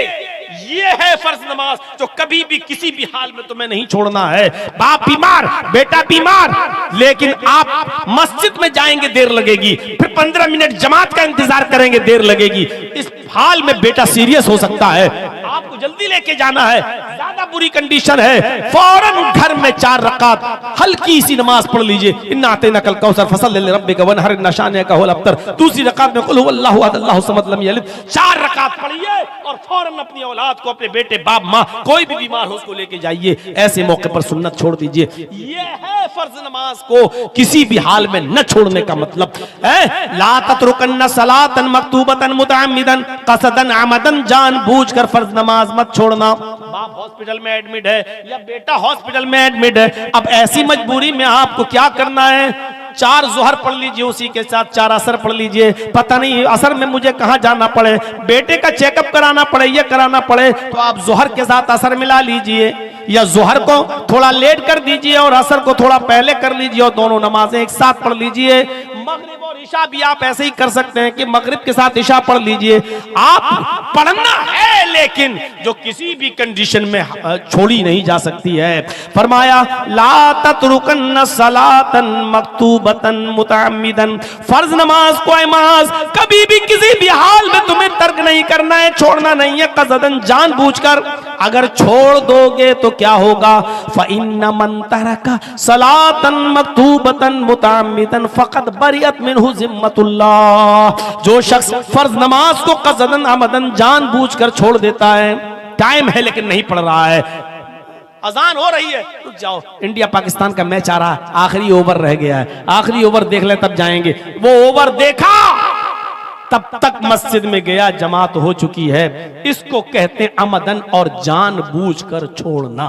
ये है फर्ज नमाज जो कभी भी किसी भी हाल में तुम्हें नहीं छोड़ना है। बाप बीमार, बेटा बीमार, लेकिन आप मस्जिद में जाएंगे, देर लगेगी, फिर 15 मिनट जमात का इंतजार करेंगे, देर लगेगी। इस हाल में बेटा सीरियस हो सकता है, आपको जल्दी लेके जाना है, ज्यादा बुरी कंडीशन है, फौरन घर में 4 रकात हल्की सी नमाज पढ़ लीजिए। इन्ना अतैना कल कौसर फसल ले रब्बिका वनहर नशाने का होल अब्तर। दूसरी रकात में कुल हुवल्लाहु अहद अल्लाहु समद लम यलिद। 4 रकात पढ़िए और फौरन अपनी औलाद को, अपने बेटे, बाप, माँ, कोई भी बीमार हो उसको लेके जाइए। ऐसे मौके पर सुन्नत छोड़ दीजिए। ये है फर्ज नमाज को किसी भी हाल में न छोड़ने का मतलब है। ला ततरुकन्ना सलातन मक्तूबतन मुतअम्मिदन कसदन अमदन, जानबूझकर फर्ज नमाज मत छोड़ना। बाप हॉस्पिटल में एडमिट है या बेटा हॉस्पिटल में एडमिट है, अब ऐसी मजबूरी में आपको क्या करना है? 4 जोहर पढ़ लीजिए, उसी के साथ 4 असर पढ़ लीजिए। पता नहीं असर में मुझे कहां जाना पड़े, बेटे का चेकअप कराना पड़े, ये कराना पड़े, तो आप जोहर के साथ असर मिला लीजिए, या जोहर को थोड़ा लेट कर दीजिए और असर को थोड़ा पहले कर लीजिए, और दोनों नमाजें एक साथ पढ़ लीजिए। मगरिब और इशा भी आप ऐसे ही कर सकते हैं कि मगरिब के साथ इशा पढ़ लीजिए। आप पढ़ना है, लेकिन जो किसी भी कंडीशन में छोड़ी नहीं जा सकती है। फरमाया ला ततरुकन्ना सलातन मक्तूबतन मुतअम्मिदन, फर्ज नमाज को नमाज कभी भी किसी भी हाल में तुम्हें तर्क नहीं करना है, छोड़ना नहीं है, कसदन जानबूझकर। अगर छोड़ दोगे तो क्या होगा? फ़इन्न मन तरका सलातन मक्तूबतन मुतअम्मिदन फ़क़द बरियत मिन्हु ज़िम्मतुल्लाह। जो शख्स फर्ज नमाज को कसदन अमदन जानबूझकर छोड़ देता है, टाइम है लेकिन नहीं पढ़ रहा है, अजान हो रही है, रुक जाओ, इंडिया पाकिस्तान का मैच आ रहा है, आखिरी ओवर रह गया है, आखिरी ओवर देख ले तब जाएंगे। वो ओवर देखा तब तक मस्जिद में गया, जमात हो चुकी है। इसको कहते हैं अमदन और जानबूझकर छोड़ना।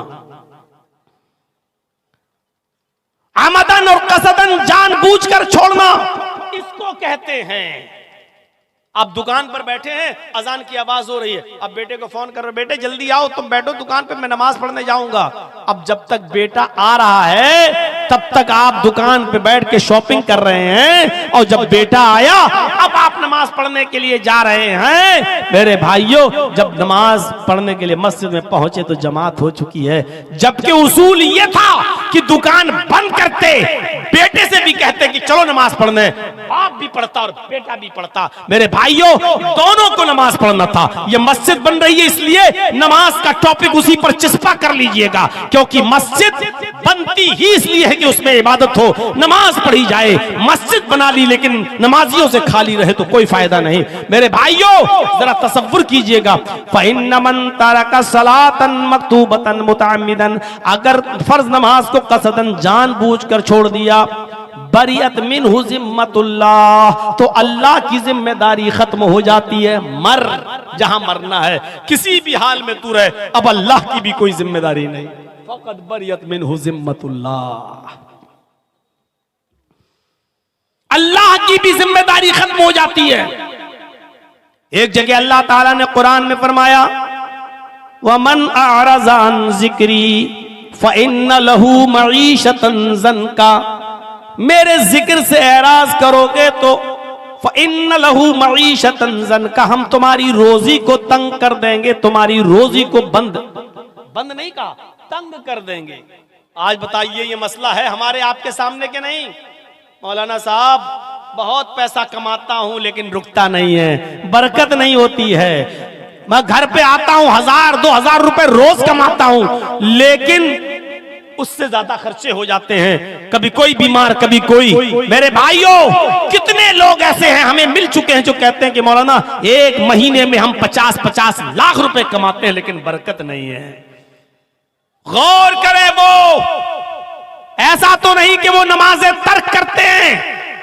अमदन और कसदन जानबूझकर छोड़ना इसको कहते हैं। आप दुकान पर बैठे हैं, अजान की आवाज हो रही है, अब बेटे को फोन कर रहे, बेटे जल्दी आओ, तुम बैठो दुकान पे, मैं नमाज पढ़ने जाऊंगा। अब जब तक बेटा आ रहा है तब तक आप दुकान पे बैठ के शॉपिंग कर रहे हैं, और जब बेटा आया अब आप नमाज पढ़ने के लिए जा रहे हैं। मेरे भाइयों, जब नमाज पढ़ने के लिए मस्जिद में पहुंचे तो जमात हो चुकी है, जबकि उसूल ये था कि दुकान बंद करते, बेटे से भी कहते कि चलो नमाज पढ़ने, बाप भी पढ़ता और बेटा भी पढ़ता। मेरे भाइयों, दोनों को नमाज पढ़ना था। ये मस्जिद बन रही है इसलिए नमाज का टॉपिक उसी पर चिस्पा कर लीजिएगा, क्योंकि मस्जिद बनती ही इसलिए है कि उसमें इबादत हो, नमाज पढ़ी जाए। मस्जिद बना ली लेकिन नमाजियों से खाली रहे तो कोई फायदा नहीं। मेरे भाइयों, जरा तसव्वुर कीजिएगा, फ़इन्न मन तरका सलातन मक्तूबतन मुतअम्मिदन, अगर फर्ज नमाज को कसदन जानबूझकर छोड़ दिया, बरियत मिन्हु ज़िम्मतुल्लाह, तो अल्लाह की जिम्मेदारी खत्म हो जाती है। मर जहां मरना है, किसी भी हाल में तू रहे, अब अल्लाह की भी कोई जिम्मेदारी नहीं। फ़क़द बरियत मिन्हु ज़िम्मतुल्लाह, अल्लाह की भी जिम्मेदारी खत्म हो जाती है। एक जगह अल्लाह ताला ने कुरान में फरमाया, वमन अअरज़ा अन ज़िक्री फ़इन्न लहू मईशतन ज़न्का, मेरे जिक्र से एराज करोगे तो फ़इन्न लहू मईशतन ज़न्का, हम तुम्हारी रोजी को तंग कर देंगे, तुम्हारी रोजी को बंद नहीं कहा, तंग कर देंगे। आज बताइए, ये मसला है हमारे आपके सामने के नहीं? मौलाना साहब, बहुत पैसा कमाता हूं लेकिन रुकता नहीं है, बरकत नहीं होती है। मैं घर पे आता हूं, 1000-2000 रुपए रोज कमाता हूं, लेकिन उससे ज्यादा खर्चे हो जाते हैं, कभी कोई बीमार, कभी कोई। मेरे भाइयों, कितने लोग ऐसे हैं हमें मिल चुके हैं जो कहते हैं कि मौलाना एक महीने में हम 50-50 लाख रुपए कमाते हैं लेकिन बरकत नहीं है। गौर करें, वो ऐसा तो नहीं कि वो नमाजें तर्क करते हैं,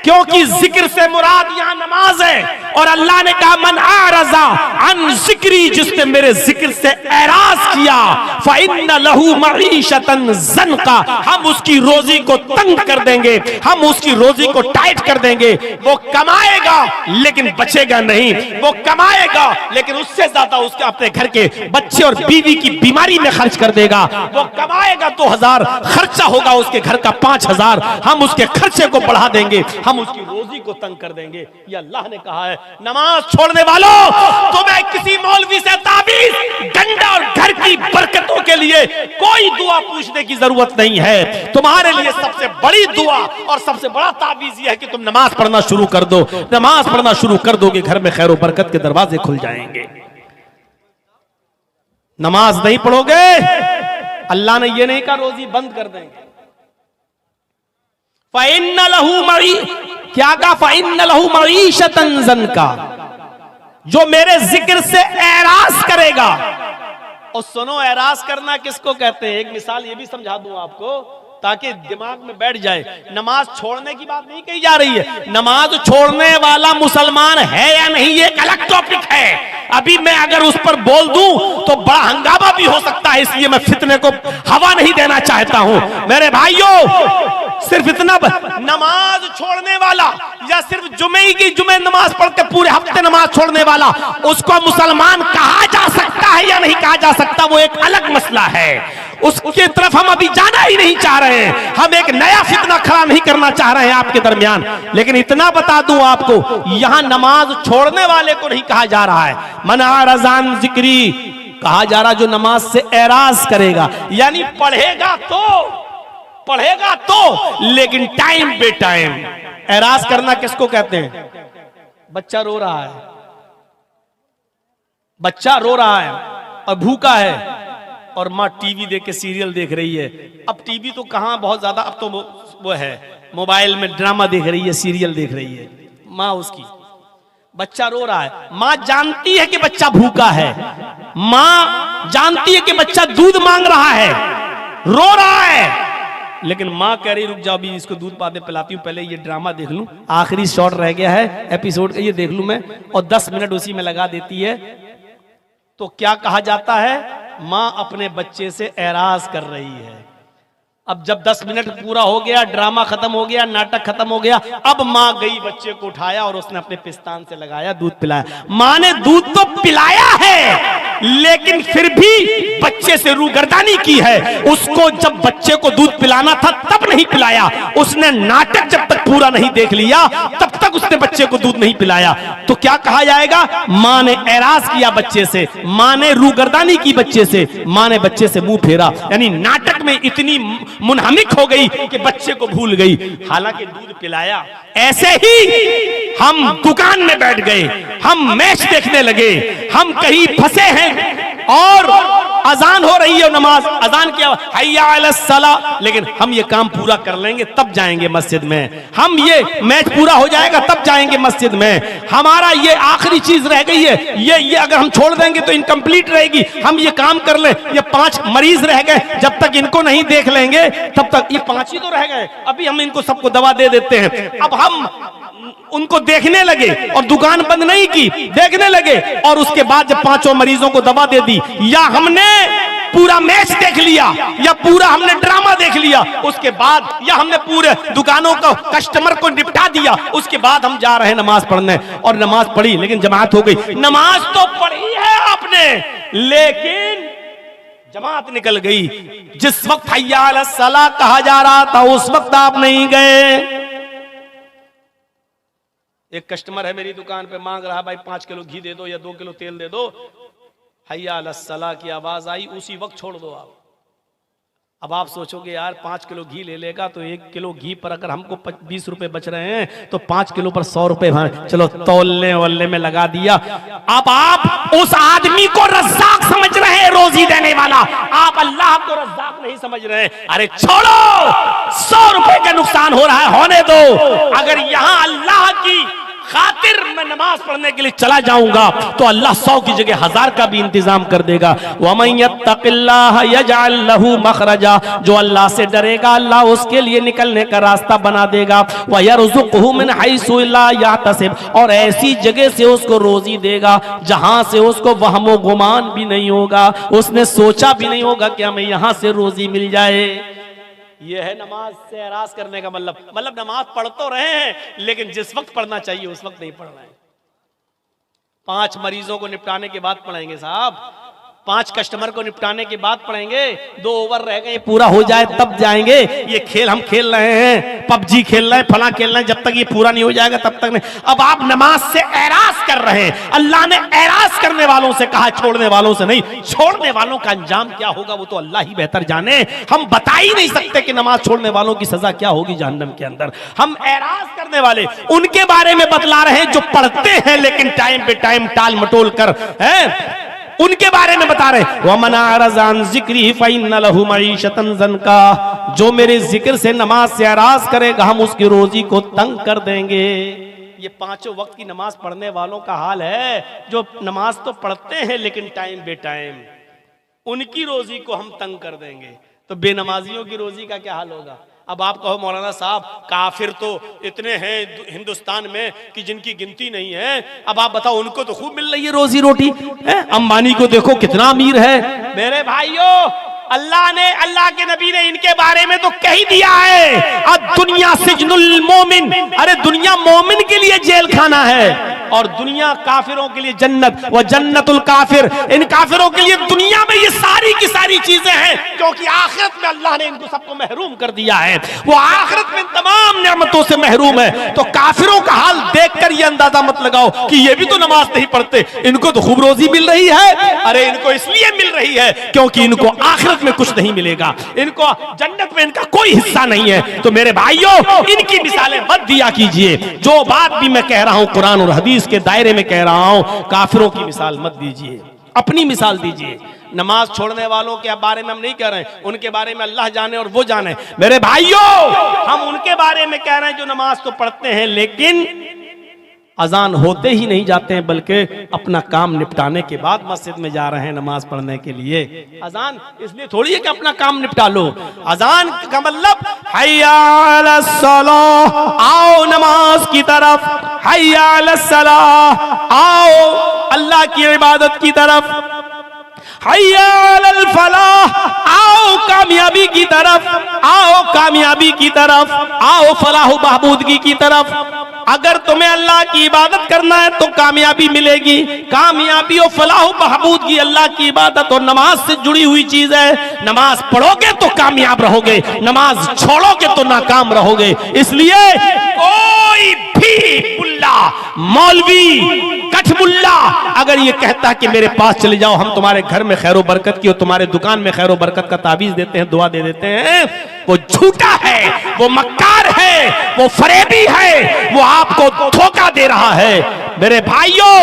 क्योंकि जिक्र से मुराद यहां नमाज है, और अल्लाह ने कहा मन आरज़ा अन जिक्री, जिसने मेरे जिक्र से एराज किया फ़इन्न लहू मईशतन ज़न्का, हम उसकी रोजी को तंग कर देंगे, हम उसकी रोजी को टाइट कर देंगे। वो कमाएगा लेकिन बचेगा नहीं, वो कमाएगा लेकिन उससे ज्यादा उसके अपने घर के बच्चे और बीवी की बीमारी में खर्च कर देगा। वो कमाएगा 2000, खर्चा होगा उसके घर का 5000, हम उसके खर्चे को बढ़ा देंगे, हम उसकी रोजी को तंग कर देंगे। ये अल्लाह ने कहा है। नमाज छोड़ने वालों, तुम्हें किसी मौलवी से ताबीज, गंडा और घर की बरकतों के लिए कोई दुआ पूछने की जरूरत नहीं है। तुम्हारे लिए सबसे बड़ी दुआ और सबसे बड़ा ताबीज यह है कि तुम नमाज पढ़ना शुरू कर दो। नमाज पढ़ना शुरू कर दोगे, घर में खैर बरकत के दरवाजे खुल जाएंगे। नमाज नहीं पढ़ोगे, अल्लाह ने यह नहीं कहा रोजी बंद कर देंगे। फ़इन्न लहू मई, क्या कहा? फ़इन्न लहू मईशतन ज़न्का, जो मेरे जिक्र से एराज करेगा। और सुनो, एराज करना किसको कहते हैं? एक मिसाल ये भी समझा दूं आपको ताकि दिमाग में बैठ जाए। नमाज छोड़ने की बात नहीं कही जा रही है, नमाज छोड़ने वाला मुसलमान है या नहीं ये एक अलग टॉपिक है। अभी मैं अगर उस पर बोल दूं तो बड़ा हंगामा भी हो सकता है, इसलिए मैं फितने को हवा नहीं देना चाहता हूं। मेरे भाइयों, सिर्फ इतना, नमाज छोड़ने वाला या सिर्फ जुमे की जुमे नमाज पढ़ के पूरे हफ्ते नमाज छोड़ने वाला, उसको मुसलमान कहा जा सकता है या नहीं कहा जा सकता, वो एक अलग मसला है। उसकी तरफ हम अभी जाना ही नहीं चाह रहे हैं, हम एक नया फितना खड़ा नहीं करना चाह रहे हैं आपके दरमियान। लेकिन इतना बता दूं आपको, यहां नमाज छोड़ने वाले को नहीं कहा जा रहा है, मना रज़ान जिक्री कहा जा रहा, जो नमाज से एराज करेगा, यानी पढ़ेगा तो लेकिन टाइम पे टाइम। एराज करना किसको कहते हैं? बच्चा रो रहा है, बच्चा रो रहा है और भूखा है, और माँ टीवी देख के सीरियल देख रही है। अब टीवी तो कहां बहुत ज्यादा, अब तो वो है मोबाइल में ड्रामा देख रही है, सीरियल देख रही है माँ उसकी। बच्चा रो रहा है, माँ जानती है कि बच्चा भूखा है, माँ जानती है कि बच्चा दूध मांग रहा है, रो रहा है, लेकिन माँ कह रही रुक जाओ अभी इसको दूध पादे पिलाती हूँ, पहले ये ड्रामा देख लूं, आखिरी शॉट रह गया है एपिसोड का, ये देख लूं मैं, और 10 मिनट उसी में लगा देती है। तो क्या कहा जाता है? माँ अपने बच्चे से एराज कर रही है। अब जब 10 मिनट पूरा हो गया, ड्रामा खत्म हो गया, नाटक खत्म हो गया, अब माँ गई, बच्चे को उठाया और उसने अपने पिस्तान से लगाया, दूध पिलाया। माँ ने दूध तो पिलाया है लेकिन फिर भी बच्चे से रूगर्दानी की है। उसको जब बच्चे को दूध पिलाना था तब नहीं पिलाया, उसने नाटक जब तक पूरा नहीं देख लिया तब तक उसने बच्चे को दूध नहीं पिलाया। तो क्या कहा जाएगा? माँ ने एराज किया बच्चे से, माँ ने रूगर्दानी की बच्चे से, माँ ने बच्चे से मुंह फेरा, यानी नाटक में इतनी मुनहमिक हो गई कि बच्चे को भूल गई, हालांकि दूध पिलाया। ऐसे ही हम दुकान में बैठ गए, हम मैच देखने लगे, हम कहीं फंसे हैं और अजान हो रही है, नमाज अजान किया हय्या अलस सला, लेकिन हम ये काम पूरा कर लेंगे तब जाएंगे मस्जिद में, हम ये मैच पूरा हो जाएगा तब जाएंगे मस्जिद में, हमारा ये आखिरी चीज रह गई है, ये अगर हम छोड़ देंगे तो इनकम्प्लीट रहेगी, हम ये काम कर ले, ये 5 मरीज रह गए, जब तक इनको नहीं देख लेंगे तब तक, ये 5 ही तो रह गए, अभी हम इनको सबको दवा दे देते हैं। अब हम उनको देखने लगे और दुकान बंद नहीं की, देखने लगे, और उसके बाद जब 5 मरीजों को दवा दे दी, या हमने पूरा मैच देख लिया या पूरा हमने ड्रामा देख लिया, उसके बाद या हमने पूरे दुकानों को कस्टमर को निपटा दिया, उसके बाद हम जा रहे हैं नमाज पढ़ने, और नमाज पढ़ी लेकिन जमात हो गई। नमाज तो पढ़ी है आपने लेकिन जमात निकल गई। जिस वक्त हय्या अलस सलाह कहा जा रहा था उस वक्त आप नहीं गए। एक कस्टमर है मेरी दुकान पे, मांग रहा भाई 5 किलो घी दे दो या 2 किलो तेल दे दो, हय्या अलस सलाह की आवाज आई, उसी वक्त छोड़ दो आप। अब आप सोचोगे यार 5 किलो घी ले लेगा तो 1 किलो घी पर अगर हमको 20 रुपए बच रहे हैं तो 5 किलो पर 100 रुपए, चलो तौलने वल्ले में लगा दिया। अब आप उस आदमी को रज़्ज़ाक समझ रहे हैं, रोजी देने वाला, आप अल्लाह को रज़्ज़ाक नहीं समझ रहे हैं। अरे छोड़ो, 100 रुपए का नुकसान हो रहा है, होने दो। अगर यहां अल्लाह की खातिर मैं नमाज पढ़ने के लिए चला जाऊंगा तो अल्लाह 100 की जगह 1000 का भी इंतजाम कर देगा। वमन यत्तकिल्लाह यजअल लहू मखरजा, जो अल्लाह से डरेगा अल्लाह उसके लिए निकलने का रास्ता बना देगा। व यरज़ुक़हु मिन हैसु ला यहतसिब, और ऐसी जगह से उसको रोजी देगा जहां से उसको वहमो गुमान भी नहीं होगा, उसने सोचा भी नहीं होगा कि हमें यहां से रोजी मिल जाए। यह है नमाज से एराज करने का मतलब नमाज पढ़ तो रहे हैं लेकिन जिस वक्त पढ़ना चाहिए उस वक्त नहीं पढ़ रहे हैं। 5 मरीजों को निपटाने के बाद पढ़ेंगे साहब, 5 कस्टमर को निपटाने के बाद पढ़ेंगे, 2 ओवर रह गए पूरा हो जाए तब जाएंगे। ये खेल हम खेल रहे हैं, पबजी खेल रहे हैं, फला खेल रहे हैं, जब तक ये पूरा नहीं हो जाएगा तब तक नहीं। अब आप नमाज से एराज कर रहे हैं। अल्लाह ने एराज करने वालों से कहा, छोड़ने वालों से नहीं। छोड़ने वालों का अंजाम क्या होगा वो तो अल्लाह ही बेहतर जाने। हम बता ही नहीं सकते कि नमाज छोड़ने वालों की सजा क्या होगी जहन्नम के अंदर। हम एराज करने वाले उनके बारे में बतला रहे हैं जो पढ़ते हैं लेकिन टाइम पे टाइम टाल मटोल कर है, उनके बारे में बता रहे। वमन अरज़ा अन ज़िक्री फ़इन्न लहू मईशतन ज़नका, जो मेरे जिक्र से नमाज से एराज करेगा हम उसकी रोजी को तंग कर देंगे। ये 5 वक्त की नमाज पढ़ने वालों का हाल है, जो नमाज तो पढ़ते हैं लेकिन टाइम बे टाइम, उनकी रोजी को हम तंग कर देंगे। तो बेनमाजियों की रोजी का क्या हाल होगा? अब आप कहो मौलाना साहब काफिर तो इतने हैं हिंदुस्तान में कि जिनकी गिनती नहीं है। अब आप बताओ उनको तो खूब मिल रही है रोजी रोटी, अंबानी को देखो कितना अमीर है। मेरे भाइयों अल्लाह के नबी ने इनके बारे में तो कह ही दिया है, अब दुनिया सिजनुल मोमिन, अरे दुनिया मोमिन के लिए जेल खाना है और दुनिया काफिरों के लिए जन्नत, व जन्नतुल काफिर, इन काफिरों के लिए दुनिया में ये सारी की सारी चीजें हैं क्योंकि आखिरत में अल्लाह ने इनको सबको महरूम कर दिया है। वो आखिरत में तमाम नेमतों से महरूम है। तो काफिरों का हाल देखकर ये अंदाजा मत लगाओ कि ये भी तो नमाज नहीं पढ़ते, इनको तो खूब रोजी मिल रही है। अरे इनको इसलिए मिल रही है क्योंकि इनको आखिरत में कुछ नहीं मिलेगा, इनको जन्नत में इनका कोई हिस्सा नहीं है। तो मेरे भाइयों इनकी मिसालें मत दिया कीजिए। जो बात भी मैं कह रहा हूं कुरान और हदीस के दायरे में कह रहा हूं, काफिरों की मिसाल मत दीजिए, अपनी मिसाल दीजिए। नमाज छोड़ने वालों के बारे में हम नहीं कह रहे हैं, उनके बारे में अल्लाह जाने और वो जाने। मेरे भाइयों हम उनके बारे में कह रहे हैं जो नमाज तो पढ़ते हैं लेकिन अजान होते ही नहीं जाते हैं, बल्कि अपना काम निपटाने के बाद मस्जिद में जा रहे हैं नमाज पढ़ने के लिए। अजान इसलिए थोड़ी है कि अपना काम निपटा लो, अजान का मतलब हय्या अलस सलाह, आओ नमाज की तरफ, हय्या अलस सलाह, आओ अल्लाह की इबादत की तरफ, हय्या अलल फलाह, आओ कामयाबी की तरफ, आओ कामयाबी की तरफ, आओ फलाह बहबूदगी की तरफ। अगर तुम्हें अल्लाह की इबादत करना है तो कामयाबी मिलेगी। कामयाबी और फलाह बहबूदगी अल्लाह की इबादत और नमाज से जुड़ी हुई चीज है। नमाज पढ़ोगे तो कामयाब रहोगे, नमाज छोड़ोगे तो नाकाम रहोगे। इसलिए कोई भी मुल्ला, मौलवी, कठमुल्ला अगर ये कहता है कि मेरे पास चले जाओ, हम तुम्हारे घर में खैर बरकत की और तुम्हारे दुकान में खैर बरकत का ताबीज देते हैं, दुआ दे देते हैं, वो झूठा है, वो मक्कार है, वो फरेबी है, वो आपको धोखा दे रहा है। मेरे भाइयों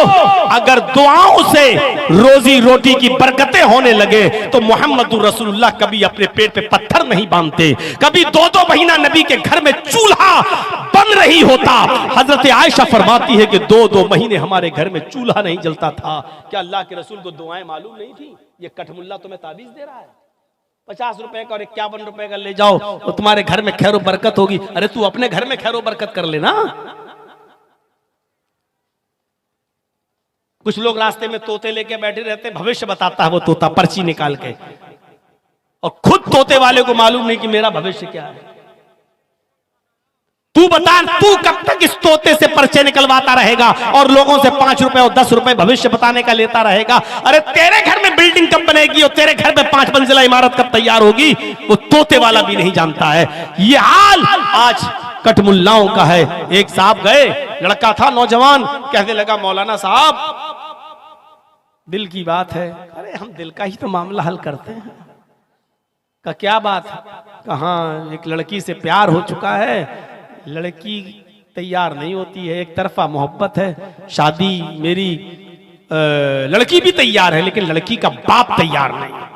अगर दुआओं से रोजी रोटी की बरकतें होने लगे तो मोहम्मदुर रसूलुल्लाह कभी अपने पेट पे पत्थर नहीं बांधते, कभी 2-2 महीना नबी के घर में चूल्हा बन रही होता। हजरत आयशा फरमाती है कि 2-2 महीने हमारे घर में चूल्हा नहीं जलता था। क्या अल्लाह के रसूल को दुआएं मालूम नहीं थी? ये कठमुल्ला तुम्हें ताबीज दे रहा है, 50 रुपए का और 51 रुपए का ले जाओ तो तुम्हारे घर में खैर बरकत होगी। अरे तू अपने घर में खैर बरकत कर लेना। कुछ लोग रास्ते में तोते लेके बैठे रहते, भविष्य बताता है वो तोता पर्ची निकाल के, और खुद तोते वाले को मालूम नहीं कि मेरा भविष्य क्या है। तू बता, तू कब तक इस तोते से पर्चे निकलवाता रहेगा और लोगों से 5 रुपए और 10 रुपए भविष्य बताने का लेता रहेगा? अरे तेरे घर में बिल्डिंग कब बनेगी और तेरे घर में 5 मंजिला इमारत कब तैयार होगी, वो तोते वाला भी नहीं जानता है। ये हाल आज कठमुल्लाओं का है। एक साहब गए, लड़का था नौजवान, कहने लगा मौलाना साहब दिल की बात है। अरे हम दिल का ही तो मामला हल करते हैं। का क्या बात? कहाँ एक लड़की से प्यार हो चुका है, लड़की तैयार नहीं होती है, एक तरफा मोहब्बत है, शादी मेरी लड़की भी तैयार है लेकिन लड़की का बाप तैयार नहीं।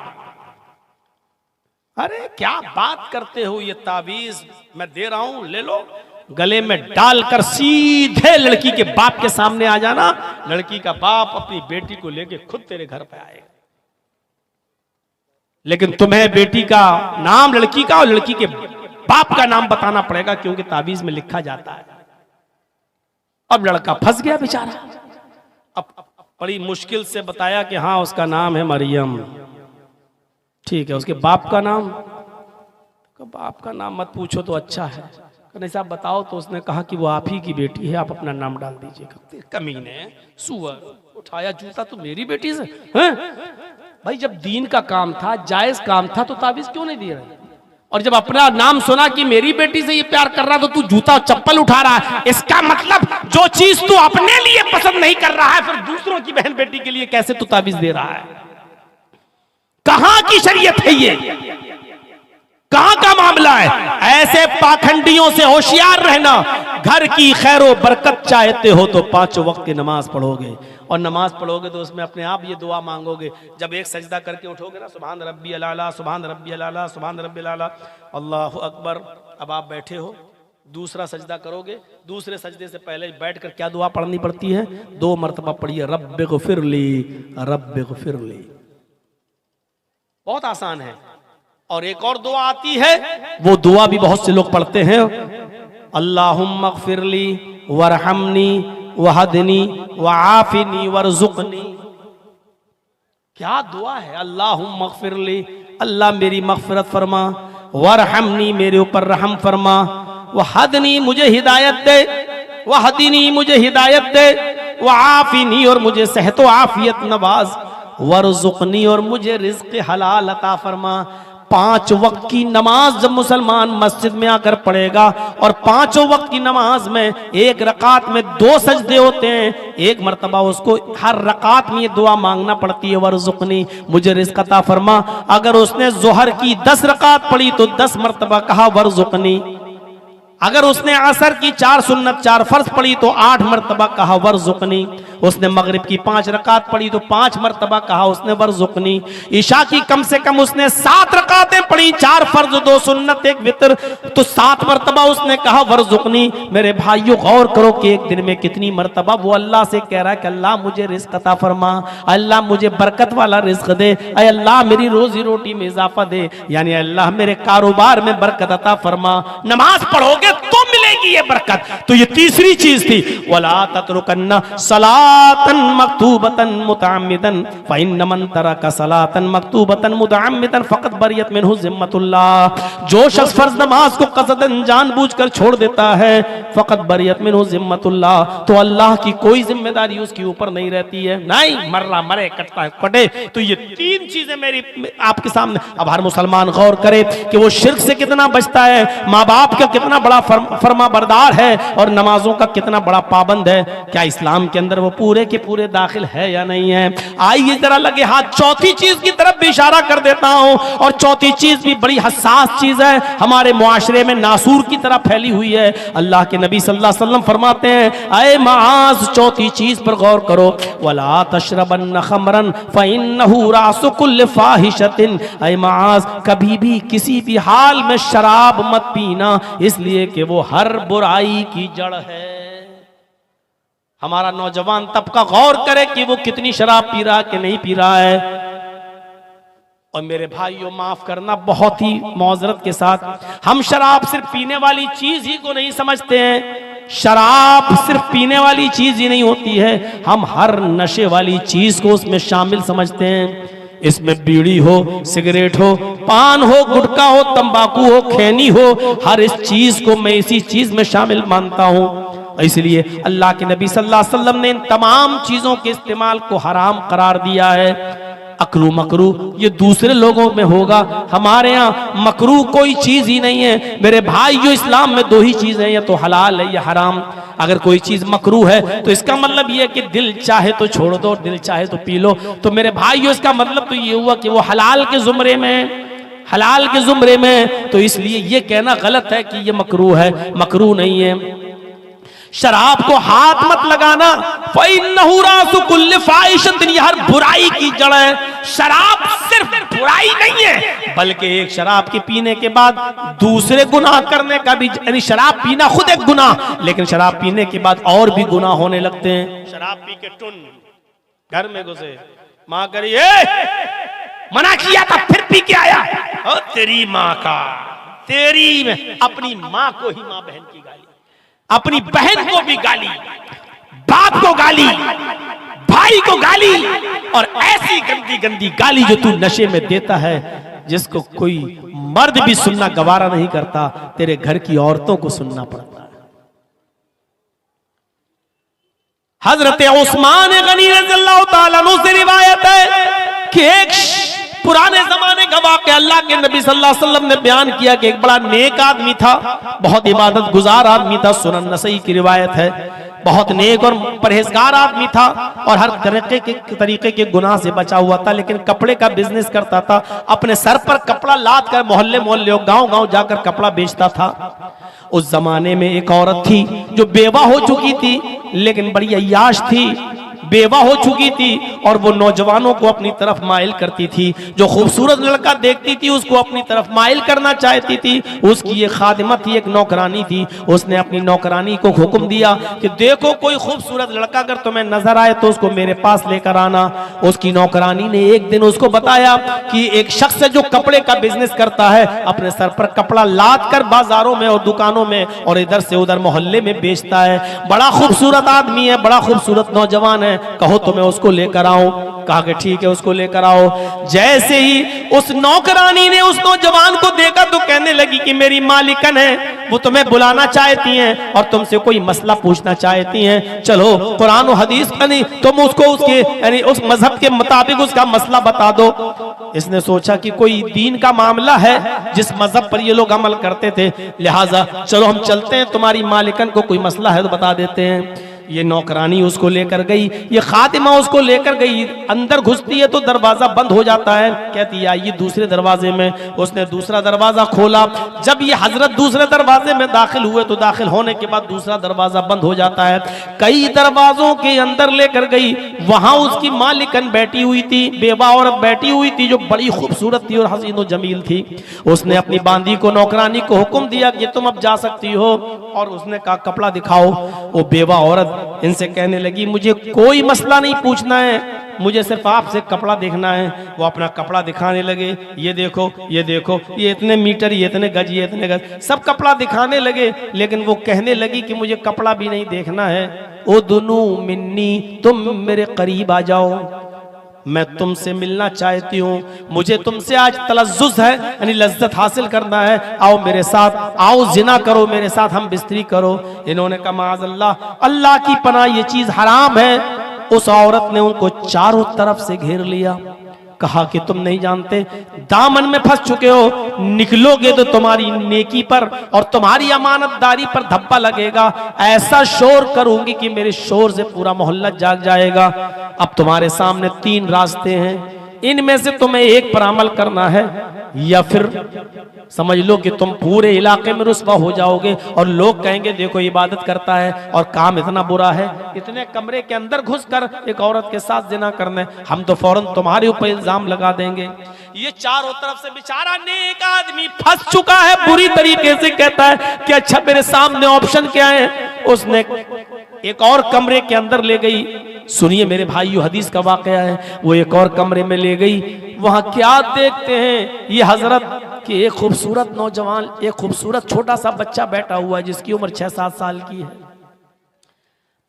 अरे क्या बात करते हो, ये ताबीज मैं दे रहा हूं, ले लो। गले में डालकर सीधे लड़की के बाप के सामने आ जाना। लड़की का बाप अपनी बेटी को लेके खुद तेरे घर पे आएगा। लेकिन तुम्हें बेटी का नाम लड़की का और लड़की के बाप का नाम बताना पड़ेगा, क्योंकि ताबीज में लिखा जाता है। अब लड़का फंस गया बेचारा। अब बड़ी मुश्किल से बताया कि हाँ उसका नाम है मरियम। ठीक है, उसके बाप का नाम? बाप का नाम मत पूछो तो अच्छा है, नहीं साहब बताओ। तो उसने कहा कि वो आप ही की बेटी है, आप अपना नाम डाल दीजिएगा। कमीने, सुअर, उठाया जूता तो मेरी बेटी से हैं? भाई जब दीन का काम था, जायज काम था, तो ताबीज क्यों नहीं दिया? और जब अपना नाम सुना कि मेरी बेटी से ये प्यार कर रहा, तो तू जूता चप्पल उठा रहा है। इसका मतलब जो चीज तू अपने लिए पसंद नहीं कर रहा है, फिर दूसरों की बहन बेटी के लिए कैसे तू ताबीज दे रहा है? कहां की शरीयत है ये? कहां का मामला है? ऐसे पाखंडियों से होशियार रहना। घर की खैरो बरकत चाहते हो तो 5 वक्त की नमाज पढ़ोगे, और नमाज पढ़ोगे तो उसमें अपने आप ये दुआ मांगोगे। जब एक सजदा करके उठोगे ना, सुभान रब्बी अला, सुभान रब्बी अला, सुभान रब्बी अला, अल्लाहु अकबर। अब आप बैठे हो, दूसरा सजदा करोगे, दूसरे सजदे से पहले बैठकर क्या दुआ पढ़नी पड़ती है? 2 मरतबा पढ़िए, रब्बिग़फिरली, रब्बिग़फिरली। बहुत आसान है। और एक और दुआ आती है, वो दुआ भी बहुत से लोग पढ़ते हैं, अल्लाहुम्मा ग़फिरली वरहमनी वहदनी वआफिनी वरज़ुक़नी। क्या दुआ है? अल्लाहुम्मा ग़फिरली, अल्लाह मेरी मग़फ़िरत फरमा, वरहमनी मेरे ऊपर रहम फरमा, वहदनी मुझे हिदायत दे, वहदनी मुझे हिदायत दे, वआफिनी और मुझे सेहत व आफियत नवाज, वरज़ुक़नी और मुझे रिज़्क़ हलाल अता फरमा। 5 वक्त की नमाज जब मुसलमान मस्जिद में आकर पढ़ेगा, और 5 वक्त की नमाज में एक रकात में 2 सजदे होते हैं, एक मरतबा उसको हर रकात में ये दुआ मांगना पड़ती है, वरज़ुक़नी मुझे रिज़्क़ अता फरमा। अगर उसने ज़ोहर की 10 रकात पढ़ी तो 10 मरतबा कहा वरज़ुक़नी। अगर उसने असर की 4 सुन्नत 4 फर्ज पढ़ी तो 8 मरतबा कहा वरज़ुक़नी। उसने मगरिब की 5 रकात पढ़ी तो 5 मरतबा कहा उसने वरज़ुक़नी। ईशा की कम से कम उसने 7 रकातें पढ़ी, 4 फर्ज 2 सुन्नत 1 वितर, तो 7 मरतबा उसने कहा वरज़ुक़नी। मेरे भाइयों गौर करो कि एक दिन में कितनी मरतबा वो अल्लाह से कह रहा है कि अल्लाह मुझे रिज़्क़ अता फरमा, अल्लाह मुझे बरकत वाला रिज़्क़ दे, अल्लाह मेरी रोजी रोटी में इजाफा दे, यानी अल्लाह मेरे कारोबार में बरकत अता फरमा। नमाज पढ़ोगे तो मिलेगी ये बरकत। तो ये तीसरी चीज थी, वला ततरुकन्ना सलातन मक्तूबतन मुतअम्मिदन फइन्न मन तरका सलातन मक्तूबतन मुतअम्मिदन फक़द बरियत मिनहु ज़िम्मतुल्लाह। जो शख्स फर्ज नमाज को कसदन जानबूझकर छोड़ देता है, फक़द बरियत मिनहु ज़िम्मतुल्लाह, तो अल्लाह की कोई जिम्मेदारी उसके ऊपर नहीं रहती है। नहीं मर्रा मरे, कटता कटे। तो ये 3 चीजें मेरी आपके सामने। अब हर मुसलमान गौर करे कि वो शिर्क से कितना बचता है, माँ बाप का कितना बड़ा फरमा बरदार है, और नमाजों का कितना बड़ा पाबंद है। क्या इस्लाम के अंदर वो पूरे के पूरे दाखिल है या नहीं है? आइए जरा लगे हाथ चौथी चीज की तरफ भी इशारा कर देता हूं, और चौथी चीज भी बड़ी हसास चीज है, हमारे मुआशरे में नासूर की तरह फैली हुई है। अल्लाह के नबी सल्लल्लाहु अलैहि वसल्लम फरमाते हैं, अए माज चौथी चीज पर गौर करो, वला तशरबन खमरन फइन्नहु रासु कुल्ल फाहिशतिन। अए माज कभी भी किसी भी हाल में शराब मत पीना, इसलिए कि वो हर बुराई की जड़ है। हमारा नौजवान तबका गौर करे कि वो कितनी शराब पी रहा कि नहीं पी रहा है। और मेरे भाइयों माफ करना, बहुत ही मौजरत के साथ, हम शराब सिर्फ पीने वाली चीज ही को नहीं समझते हैं। शराब सिर्फ पीने वाली चीज ही नहीं होती है, हम हर नशे वाली चीज को उसमें शामिल समझते हैं। इसमें बीड़ी हो, सिगरेट हो, पान हो, गुटखा हो, तंबाकू हो, खैनी हो, हर इस चीज को मैं इसी चीज में शामिल मानता हूं। इसलिए अल्लाह के नबी सल्लल्लाहु अलैहि वसल्लम ने इन तमाम चीजों के इस्तेमाल को हराम करार दिया है। अकरू मकरू ये दूसरे लोगों में होगा, हमारे यहाँ मकरू कोई चीज ही नहीं है। मेरे भाई जो इस्लाम में 2 ही चीजें, या तो हलाल है या हराम। अगर कोई चीज मकरू है तो इसका मतलब ये कि दिल चाहे तो छोड़ दो, दिल चाहे तो पी लो। तो मेरे भाइयों इसका मतलब तो ये हुआ कि वो हलाल के जुमरे में, हलाल के जुमरे में। तो इसलिए ये कहना गलत है कि ये मकरू है, मकरू नहीं है। शराब को हाथ मत लगाना, फ़इन्नहु रासु कुल्ल फ़ाहिशतिन, हर बुराई की जड़ है। शराब सिर्फ बुराई नहीं है, बल्कि एक शराब के पीने के बाद दूसरे गुनाह करने का भी, यानी शराब पीना खुद एक गुनाह, लेकिन शराब पीने के बाद और भी गुनाह होने लगते हैं। शराब पी के टुन घर में घुसे, माँ करी मना किया था फिर पी के आया, और तेरी माँ का, तेरी में अपनी माँ को ही माँ बहन की गाली, अपनी बहन को भी गाली, बाप को गाली, भाई को गाली, और ऐसी गंदी गंदी गाली जो तू नशे में देता है, जिसको कोई मर्द भी सुनना गवारा नहीं करता, तेरे घर की औरतों को सुनना पड़ता है। हजरत उस्मान गनी रज़ियल्लाहु ताला अन्हु से रिवायत है कि एक पुराने जमाने का वाक़या अल्लाह के नबी सल्लल्लाहु अलैहि वसल्लम ने बयान किया कि एक बड़ा नेक आदमी था, बहुत इबादत गुजार आदमी था, सुनन नसई की रिवायत है। बहुत नेक और परहेजगार आदमी था और हर तरीके के गुनाह से बचा हुआ था, लेकिन कपड़े का बिजनेस करता था। अपने सर पर कपड़ा लाद कर मोहल्ले मोहल्ले गांव गांव जाकर कपड़ा बेचता था। उस जमाने में एक औरत थी जो बेवा हो चुकी थी, लेकिन बड़ी अय्याश थी, बेवा हो चुकी थी, और वो नौजवानों को अपनी तरफ माइल करती थी। जो खूबसूरत लड़का देखती थी उसको अपनी तरफ माइल करना चाहती थी। उसकी ये खादिमा थी, एक नौकरानी थी। उसने अपनी नौकरानी को हुक्म दिया कि देखो कोई खूबसूरत लड़का अगर तुम्हें नजर आए तो उसको मेरे पास लेकर आना। उसकी नौकरानी ने एक दिन उसको बताया कि एक शख्स है जो कपड़े का बिजनेस करता है, अपने सर पर कपड़ा लाद कर बाजारों में और दुकानों में और इधर से उधर मोहल्ले में बेचता है। बड़ा खूबसूरत आदमी है, बड़ा खूबसूरत नौजवान है, कहो तो मैं उसको लेकर आऊं। कहा कि ठीक है उसको लेकर आओ। जैसे ही उस नौकरानी ने उस नौजवान को देखा तो कहने लगी कि मेरी मालिकन है, वो तुम्हें बुलाना चाहती हैं और तुमसे कोई मसला पूछना चाहती हैं। चलो कुरान और हदीस का नहीं, तुम उसको उसके यानी उस मजहब के मुताबिक उसका मसला बता दो। इसने सोचा कि कोई दीन का मामला है जिस मजहब पर ये लोग अमल करते थे, लिहाजा चलो हम चलते हैं, तुम्हारी मालिकन को कोई मसला है तो बता देते हैं। ये नौकरानी उसको लेकर गई, ये खातिमा उसको लेकर गई। अंदर घुसती है तो दरवाजा बंद हो जाता है। कहती है आइए दूसरे दरवाजे में। उसने दूसरा दरवाजा खोला। जब ये हजरत दूसरे दरवाजे में दाखिल हुए तो दाखिल होने के बाद दूसरा दरवाजा बंद हो जाता है। कई दरवाजों के अंदर लेकर गई, वहां उसकी मालिकन बैठी हुई थी, बेवा औरत बैठी हुई थी जो बड़ी खूबसूरत थी और हसीन और जमील थी। उसने अपनी बांदी को, नौकरानी को हुक्म दिया कि तुम अब जा सकती हो, और उसने कहा कपड़ा दिखाओ। वो बेवा औरत इनसे कहने लगी मुझे कोई मसला नहीं पूछना है, मुझे सिर्फ आपसे कपड़ा देखना है। वो अपना कपड़ा दिखाने लगे, ये देखो ये देखो, ये इतने मीटर, ये इतने गज, ये इतने गज, सब कपड़ा दिखाने लगे। लेकिन वो कहने लगी कि मुझे कपड़ा भी नहीं देखना है। ओ दुनू मिन्नी, तुम मेरे करीब आ जाओ, मैं तुमसे मिलना चाहती हूँ, मुझे तुमसे आज तलज्जुज है, यानी लज्जत हासिल करना है। आओ मेरे साथ, आओ जिना करो मेरे साथ, हम बिस्तरी करो। इन्होंने कहा माज़अल्लाह, अल्लाह की पनाह, ये चीज हराम है। उस औरत ने उनको चारों तरफ से घेर लिया। कहा कि तुम नहीं जानते, दामन में फंस चुके हो, निकलोगे तो तुम्हारी नेकी पर और तुम्हारी अमानतदारी पर धब्बा लगेगा। ऐसा शोर करूंगी कि मेरे शोर से पूरा मोहल्ला जाग जाएगा। अब तुम्हारे सामने 3 रास्ते हैं, इनमें से तुम्हें एक पर अमल करना है, या फिर समझ लो कि तुम पूरे इलाके में रुस्वा हो जाओगे और लोग कहेंगे देखो इबादत करता है और काम इतना बुरा है, इतने कमरे के अंदर घुसकर एक औरत के साथ जिना करने, हम तो फौरन तुम्हारे ऊपर इल्जाम लगा देंगे। ये चारों तरफ से बेचारा नेक आदमी फंस चुका है, बुरी तरीके से कहता है कि अच्छा मेरे सामने ऑप्शन क्या है। उसने एक और कमरे के अंदर ले गई। सुनिए मेरे भाइयों, हदीस का वाकया है। वो एक और कमरे में ले गई, वहां क्या देखते हैं ये हजरत कि एक खूबसूरत नौजवान, एक खूबसूरत छोटा सा बच्चा बैठा हुआ है जिसकी उम्र 6-7 साल की है।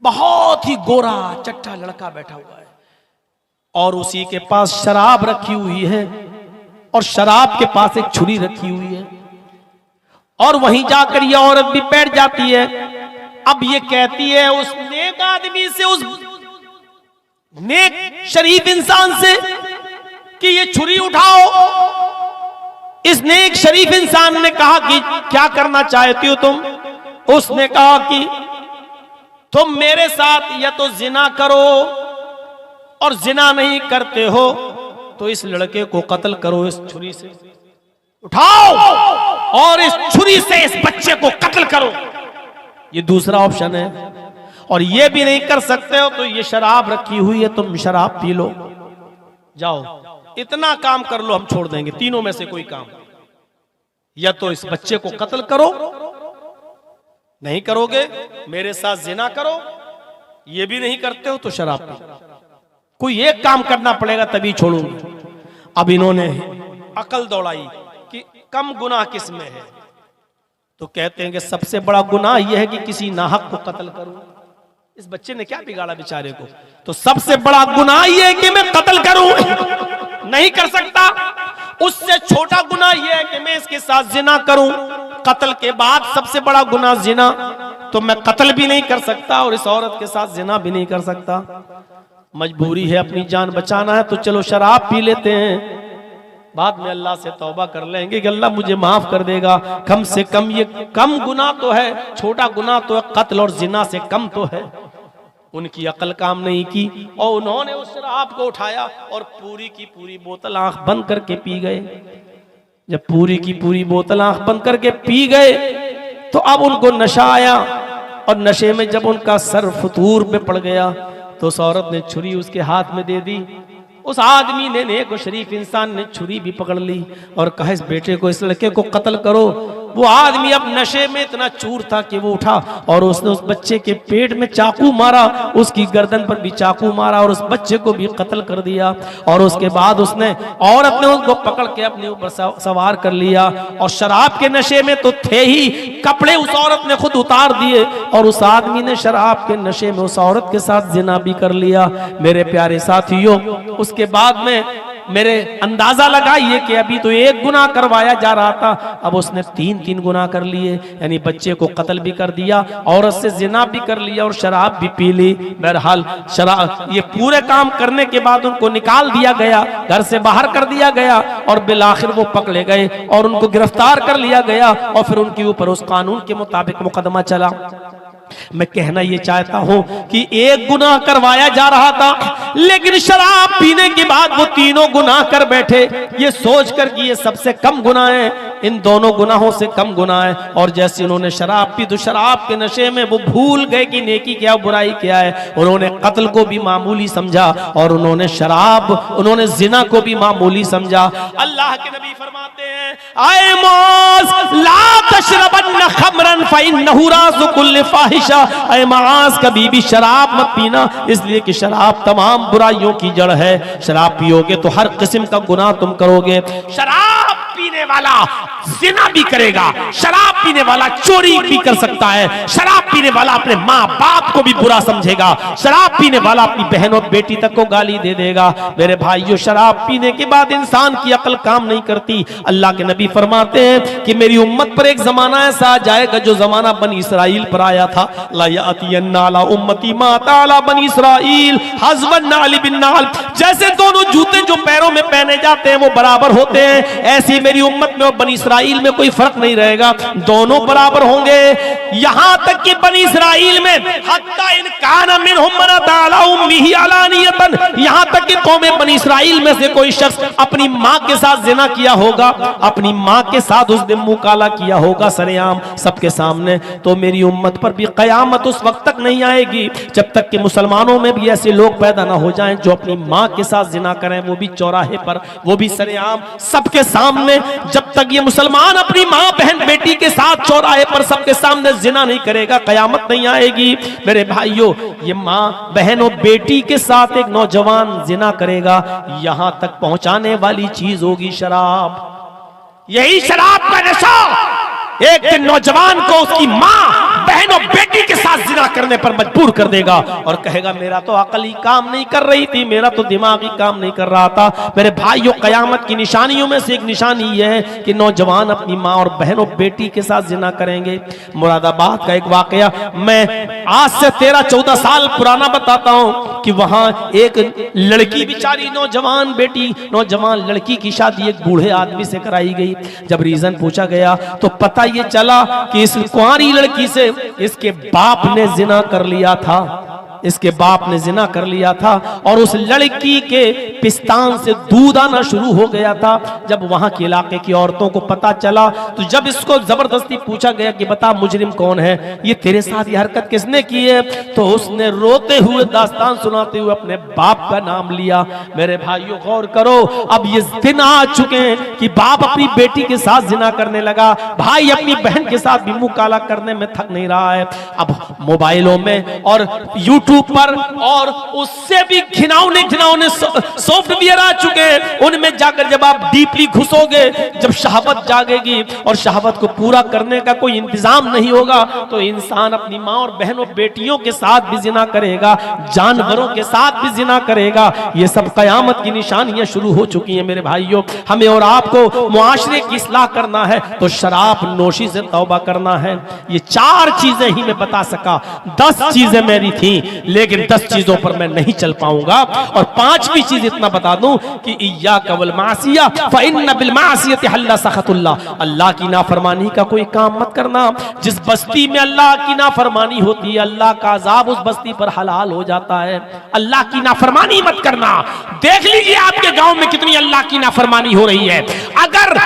बहुत ही गोरा चट्टा लड़का बैठा हुआ है और उसी के पास शराब रखी हुई है और शराब के पास एक छुरी रखी हुई है। और वहीं जाकर ये औरत भी बैठ जाती है। अब ये कहती है उस नेक आदमी से, उस नेक शरीफ इंसान से कि ये छुरी उठाओ। इस नेक शरीफ इंसान ने कहा कि क्या करना चाहती हो तुम? उसने कहा कि तुम मेरे साथ या तो जिना करो, और जिना नहीं करते हो तो इस लड़के को कत्ल करो इस छुरी से। उठाओ और इस छुरी से इस बच्चे को कत्ल करो। ये दूसरा ऑप्शन है। और ये भी नहीं कर सकते हो तो ये शराब रखी हुई है, तुम शराब पी लो, जाओ। इतना काम कर लो हम छोड़ देंगे, तीनों में से कोई काम। या तो इस बच्चे को कत्ल करो, नहीं करोगे मेरे साथ जिना करो, ये भी नहीं करते हो तो शराब पी, कोई एक काम करना पड़ेगा तभी छोड़ूंगी। अब इन्होंने अकल दौड़ाई कि कम गुनाह किस में है, तो कहते हैं कि सबसे बड़ा गुनाह यह है कि किसी नाहक को कत्ल करूं। इस बच्चे ने क्या बिगाड़ा बेचारे को, तो सबसे बड़ा गुनाह यह है कि मैं कत्ल करूं, नहीं कर सकता। उससे छोटा गुनाह यह है कि मैं इसके साथ जिना करूं, कत्ल के बाद सबसे बड़ा गुनाह जिना, तो मैं कत्ल भी नहीं कर सकता और इस औरत के साथ जिना भी नहीं कर सकता। मजबूरी है, अपनी जान बचाना है तो चलो शराब पी लेते हैं, बाद में अल्लाह से तौबा कर लेंगे कि अल्लाह मुझे माफ कर देगा। कम से कम ये कम गुनाह तो है, छोटा गुनाह तो है, कत्ल और जिना से कम तो है। उनकी अकल काम नहीं की और उन्होंने उस शराब को उठाया और पूरी की पूरी बोतल आंख बंद करके पी गए। जब पूरी की पूरी बोतल आंख बंद करके पी गए तो अब उनको नशा आया और नशे में जब उनका सर फतूर में पड़ गया तो उस औरत ने छुरी उसके हाथ में दे दी। उस आदमी ने, नेक शरीफ इंसान ने छुरी भी पकड़ ली और कहा इस बेटे को, इस लड़के को कत्ल करो। वो आदमी अब नशे में इतना चूर था कि वो उठा और उसने उस बच्चे के पेट में चाकू मारा, उसकी गर्दन पर भी चाकू मारा और उस बच्चे को भी कत्ल कर दिया। और उसके बाद उसने, औरत ने उसको पकड़ के अपने ऊपर सवार कर लिया और शराब के नशे में तो थे ही, कपड़े उस औरत ने खुद उतार दिए और उस आदमी ने शराब के नशे में उस औरत के साथ जिना भी कर लिया। मेरे प्यारे साथियों, उसके बाद में मेरे अंदाजा लगाइए कि अभी तो एक गुनाह करवाया जा रहा था, अब उसने तीन गुनाह कर लिए, यानी बच्चे को कत्ल भी कर दिया, औरत से जिना भी कर लिया और शराब भी पी ली। बहरहाल शराब, ये पूरे काम करने के बाद उनको निकाल दिया गया, घर से बाहर कर दिया गया और बिलाखिर वो पकड़े गए और उनको गिरफ्तार कर लिया गया और फिर उनके ऊपर उस कानून के मुताबिक मुकदमा चला। मैं कहना यह चाहता हूं कि एक गुनाह करवाया जा रहा था, लेकिन शराब पीने के बाद वो तीनों गुनाह कर बैठे, ये सोचकर कि ये सबसे कम गुनाह है, इन दोनों गुनाहों से कम गुनाह है। और जैसे उन्होंने शराब पी तो शराब के नशे में वो भूल गए कि नेकी क्या बुराई क्या है। उन्होंने कत्ल को भी मामूली समझा और उन्होंने जिना को भी मामूली समझा। अल्लाह के नबी फरमाते हैं, आए मौज ला तशरबन्न खमरन फइन्नहु राज़ु कुल्लि फाहिशा, आए मौज कभी भी शराब मत पीना, इसलिए कि शराब तमाम बुराइयों की जड़ है। शराब पियोगे तो हर किस्म का गुनाह तुम करोगे। शराब पीने वाला जिना भी करेगा, शराब पीने वाला चोरी भी कर सकता है, शराब पीने वाला अपने माँ बाप को भी बुरा समझेगा, शराब पीने वाला अपनी बहन और बेटी तक को गाली दे देगा। मेरे भाइयों, शराब पीने के बाद इंसान की अकल काम नहीं करती। अल्लाह के नबी फरमाते हैं कि मेरी उम्मत पर एक जमाना ऐसा आ जाएगा जो जमाना बनी इसराइल पर आया था। ला यातियन्ना अला उम्मती मा ताला बनी इसराइल हज़वन नाल बिन नाल, जैसे दोनों जूते जो पैरों में पहने जाते हैं वो बराबर होते हैं, ऐसी मेरी उम्मत में और बनी इसराइल में कोई फर्क नहीं रहेगा, दोनों बराबर होंगे। यहां तक कि बनी इसराइल में हत्ता इन काना मिनहुम मन ताला उम्मीही अलानियतन, यहां तक कि कौम बनी इसराइल में से कोई शख्स अपनी मां के साथ जिना किया होगा, अपनी मां के साथ उस दिन मुंह काला किया होगा सरेआम सबके सामने, तो मेरी उम्मत पर भी कयामत उस वक्त तक नहीं आएगी जब तक कि मुसलमानों में भी ऐसे लोग पैदा ना हो जाएं जो अपनी मां के साथ जिना करें, वो भी चौराहे पर, वो भी सरेआम सबके सामने। जब तक ये मुसलमान अपनी मां बहन बेटी के साथ चौराहे पर सबके सामने जिना नहीं करेगा, कयामत नहीं आएगी। मेरे भाइयों, ये मां बहन और बेटी के साथ एक नौजवान जिना करेगा, यहां तक पहुंचाने वाली चीज होगी शराब। यही शराब का नशा एक दिन नौजवान को उसकी मां बहन और बेटी के साथ जिना करने पर मजबूर कर देगा और कहेगा मेरा तो अकल ही काम नहीं कर रही थी, मेरा तो दिमाग ही काम नहीं कर रहा था। मेरे भाइयों, कयामत की निशानियों में से एक निशानी यह है कि नौजवान अपनी मां और बहन और बेटी के साथ जिना करेंगे। मुरादाबाद का एक वाकया मैं आज से 13-14 साल पुराना बताता हूं कि वहां एक लड़की, बिचारी नौजवान बेटी, नौजवान लड़की की शादी एक बूढ़े आदमी से कराई गई। जब रीजन पूछा गया तो पता ये चला कि इस कुंवारी लड़की से इसके बाप ने जिना कर लिया था। इसके बाप ने जिना कर लिया था और उस लड़की के पिस्तान से दूध आना शुरू हो गया था। जब वहां के इलाके की औरतों को पता चला तो जब इसको जबरदस्ती पूछा गया कि बता मुजरिम कौन है, ये तेरे साथ ये हरकत किसने की है, तो उसने रोते हुए दास्तान सुनाते हुए अपने बाप का नाम लिया। मेरे भाइयों गौर करो, अब ये दिन आ चुके हैं कि बाप अपनी बेटी के साथ जिना करने लगा, भाई अपनी बहन के साथ भी मुंह काला करने में थक नहीं रहा है। अब मोबाइलों में और यूट्यूब पर और उससे भी घिनौने सॉफ्टवेयर आ चुके हैं, उनमें जाकर जब आप डीपली घुसोगे, जब शहावत जागेगी और शहावत को पूरा करने का कोई इंतजाम नहीं होगा तो इंसान अपनी माँ और बहनों बेटियों के साथ भी जिना करेगा, जानवरों के साथ भी जिना करेगा। ये सब कयामत की निशानियां शुरू हो चुकी हैं। मेरे भाइयों, हमें और आपको मुआशरे की इस्लाह करना है तो शराब नोशी से तौबा करना है। ये 4 चीजें ही मैं बता सका, 10 चीजें मेरी थी, लेकिन 10 चीजों पर मैं नहीं चल पाऊंगा। और 5वीं चीज इतना बता दूं कि इय्याका वल मासिया फइन्न बिल मासियति हल्ला सखतुल्लाह, अल्लाह की नाफरमानी का कोई काम मत करना। जिस बस्ती में अल्लाह की नाफरमानी होती है, अल्लाह का अजाब उस बस्ती पर हलाल हो जाता है। अल्लाह की नाफरमानी मत करना। देख लीजिए आपके गांव में कितनी अल्लाह की नाफरमानी हो रही है। अगर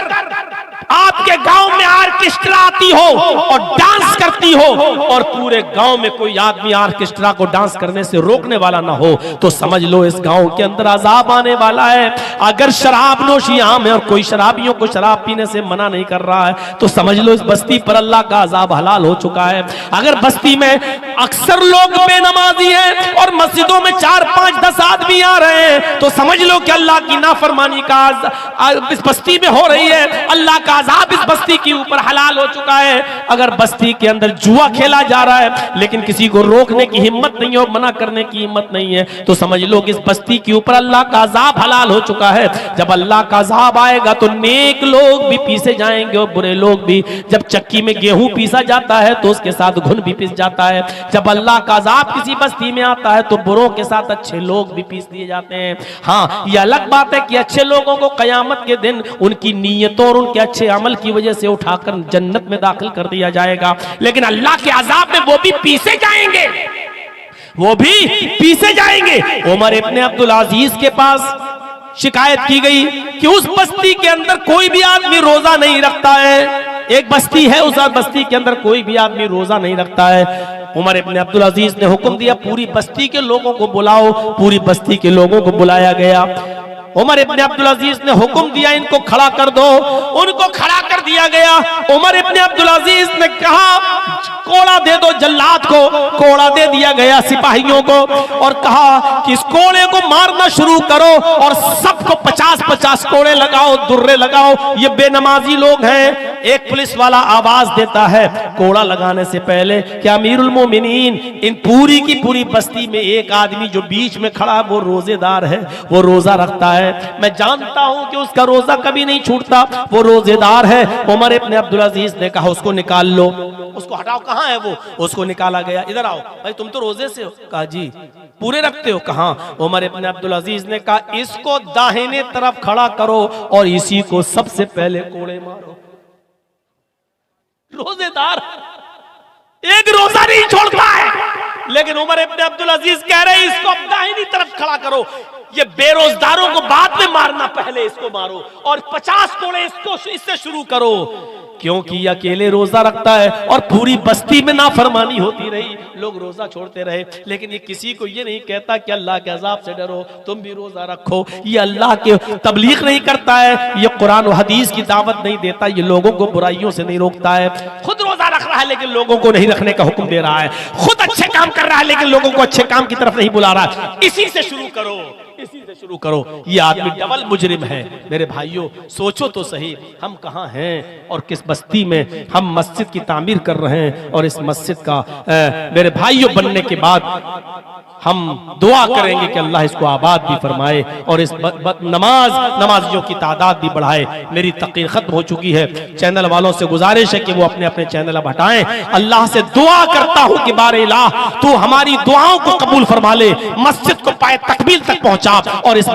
आपके गांव में ऑर्केस्ट्रा आती हो और डांस करती हो और पूरे गांव में कोई आदमी ऑर्केस्ट्रा को डांस करने से रोकने वाला ना हो तो समझ लो इस गांव के अंदर अजाब आने वाला है। अगर शराब नोशी आम है और कोई शराबियों को शराब पीने से मना नहीं कर रहा है तो समझ लो इस बस्ती पर अल्लाह का अजाब हलाल हो चुका है। अगर बस्ती में अक्सर लोग बेनमाजी हैं और मस्जिदों में 4, 5, 10 आदमी आ रहे हैं तो समझ लो कि अल्लाह की नाफरमानी का इस बस्ती में हो रही है, अल्लाह का अजाब इस बस्ती के ऊपर हलाल हो चुका है। अगर बस्ती के अंदर जुआ खेला जा रहा है लेकिन किसी को रोकने की हिम्मत नहीं है और मना करने की हिम्मत नहीं है तो समझ लो कि इस बस्ती के ऊपर अल्लाह का अजाब हलाल हो चुका है। जब अल्लाह का अजाब आएगा तो नेक लोग भी पीसे जाएंगे और बुरे लोग भी। जब चक्की में गेहूं पीसा जाता है तो उसके साथ घुन भी पीस जाता है। जब अल्लाह का अजाब किसी बस्ती में आता है तो बुरों के साथ अच्छे लोग भी पीस दिए जाते हैं। हाँ, यह अलग बात है कि अच्छे लोगों को कयामत के दिन उनकी नीयतों और उनके अच्छे अमल की वजह से उठाकर जन्नत में दाखिल कर दिया जाएगा, लेकिन अल्लाह के अजाब में वो भी पीसे जाएंगे, वो भी पीसे जाएंगे। उमर इब्ने अब्दुल अजीज के पास शिकायत की गई कि उस बस्ती के अंदर कोई भी आदमी रोजा नहीं रखता है। एक बस्ती है, उस बस्ती के अंदर कोई भी आदमी रोजा नहीं रखता है। उमर इब्ने अब्दुल अजीज ने हुक्म दिया पूरी बस्ती के लोगों को बुलाओ। पूरी बस्ती के लोगों को बुलाया गया। उमर इब्ने अब्दुल अजीज ने हुक्म दिया इनको खड़ा कर दो। उनको खड़ा कर दिया गया। उमर इब्ने अब्दुल अजीज ने कहा कोड़ा दे दो जल्लाद को। कोड़ा दे दिया गया सिपाहियों को और कहा कि इस कोड़े को मारना शुरू करो और सबको 50-50 कोड़े लगाओ, दुर्रे लगाओ, ये बेनमाजी लोग हैं। एक पुलिस वाला आवाज देता है कोड़ा लगाने से पहले कि अमीरुल मोमिनीन, इन पूरी की पूरी बस्ती में एक आदमी जो बीच में खड़ा वो रोजेदार है, वो रोजा रखता है। मैं जानता हूं कि उसका रोजा कभी नहीं छूटता, वो रोजेदार है। उमर इब्ने अब्दुल अजीज ने कहा उसको निकाल लो, उसको हटाओ। कहां है वो? उसको निकाला गया। इधर आओ भाई, तुम तो रोजे से हो। कहा जी। पूरे रखते हो? कहां? उमर इब्ने अब्दुल अजीज ने कहा इसको दाहिने तरफ खड़ा करो और इसी को सबसे पहले कोड़े मारो। रोजेदार एक रोजा नहीं छोड़ता है, लेकिन उमर इब्ने अब्दुल अजीज कह रहे हैं इसको दाहिनी तरफ खड़ा करो। ये बेरोजगारों को बाद में मारना, पहले इसको मारो और 50 कोड़े इससे शुरू करो, क्योंकि ये अकेले रोजा रखता है और पूरी बस्ती में नाफरमानी होती रही, लोग रोजा छोड़ते रहे, लेकिन ये किसी को ये नहीं कहता कि अल्लाह के अजाब से डरो, तुम भी रोजा रखो। ये अल्लाह के तबलीग नहीं करता है, ये कुरान और हदीस की दावत नहीं देता, ये लोगों को बुराइयों से नहीं रोकता है। खुद रोजा रख रहा है लेकिन लोगों को नहीं रखने का हुक्म दे रहा है। खुद अच्छे काम कर रहा है लेकिन लोगों को अच्छे काम की तरफ नहीं बुला रहा। इसी से शुरू करो, इसी से शुरू करो। ये आदमी डबल मुजरिम है। मेरे भाइयों सोचो तो सही, हम कहां हैं और किस बस्ती में हम मस्जिद की तामीर कर रहे हैं। और इस मस्जिद का मेरे भाइयों बनने के बाद हम दुआ करेंगे कि अल्लाह इसको आबाद भी फरमाए और इस नमाजियों की तादाद भी बढ़ाए। मेरी तक़रीर खत्म हो चुकी है। चैनल वालों से गुजारिश है कि वो अपने अपने चैनल अब हटाएं। अल्लाह से दुआ करता हूं कि बारे इलाह तू हमारी दुआओं को कबूल फरमा ले, मस्जिद को पाए तकमील तक पहुंचा और इस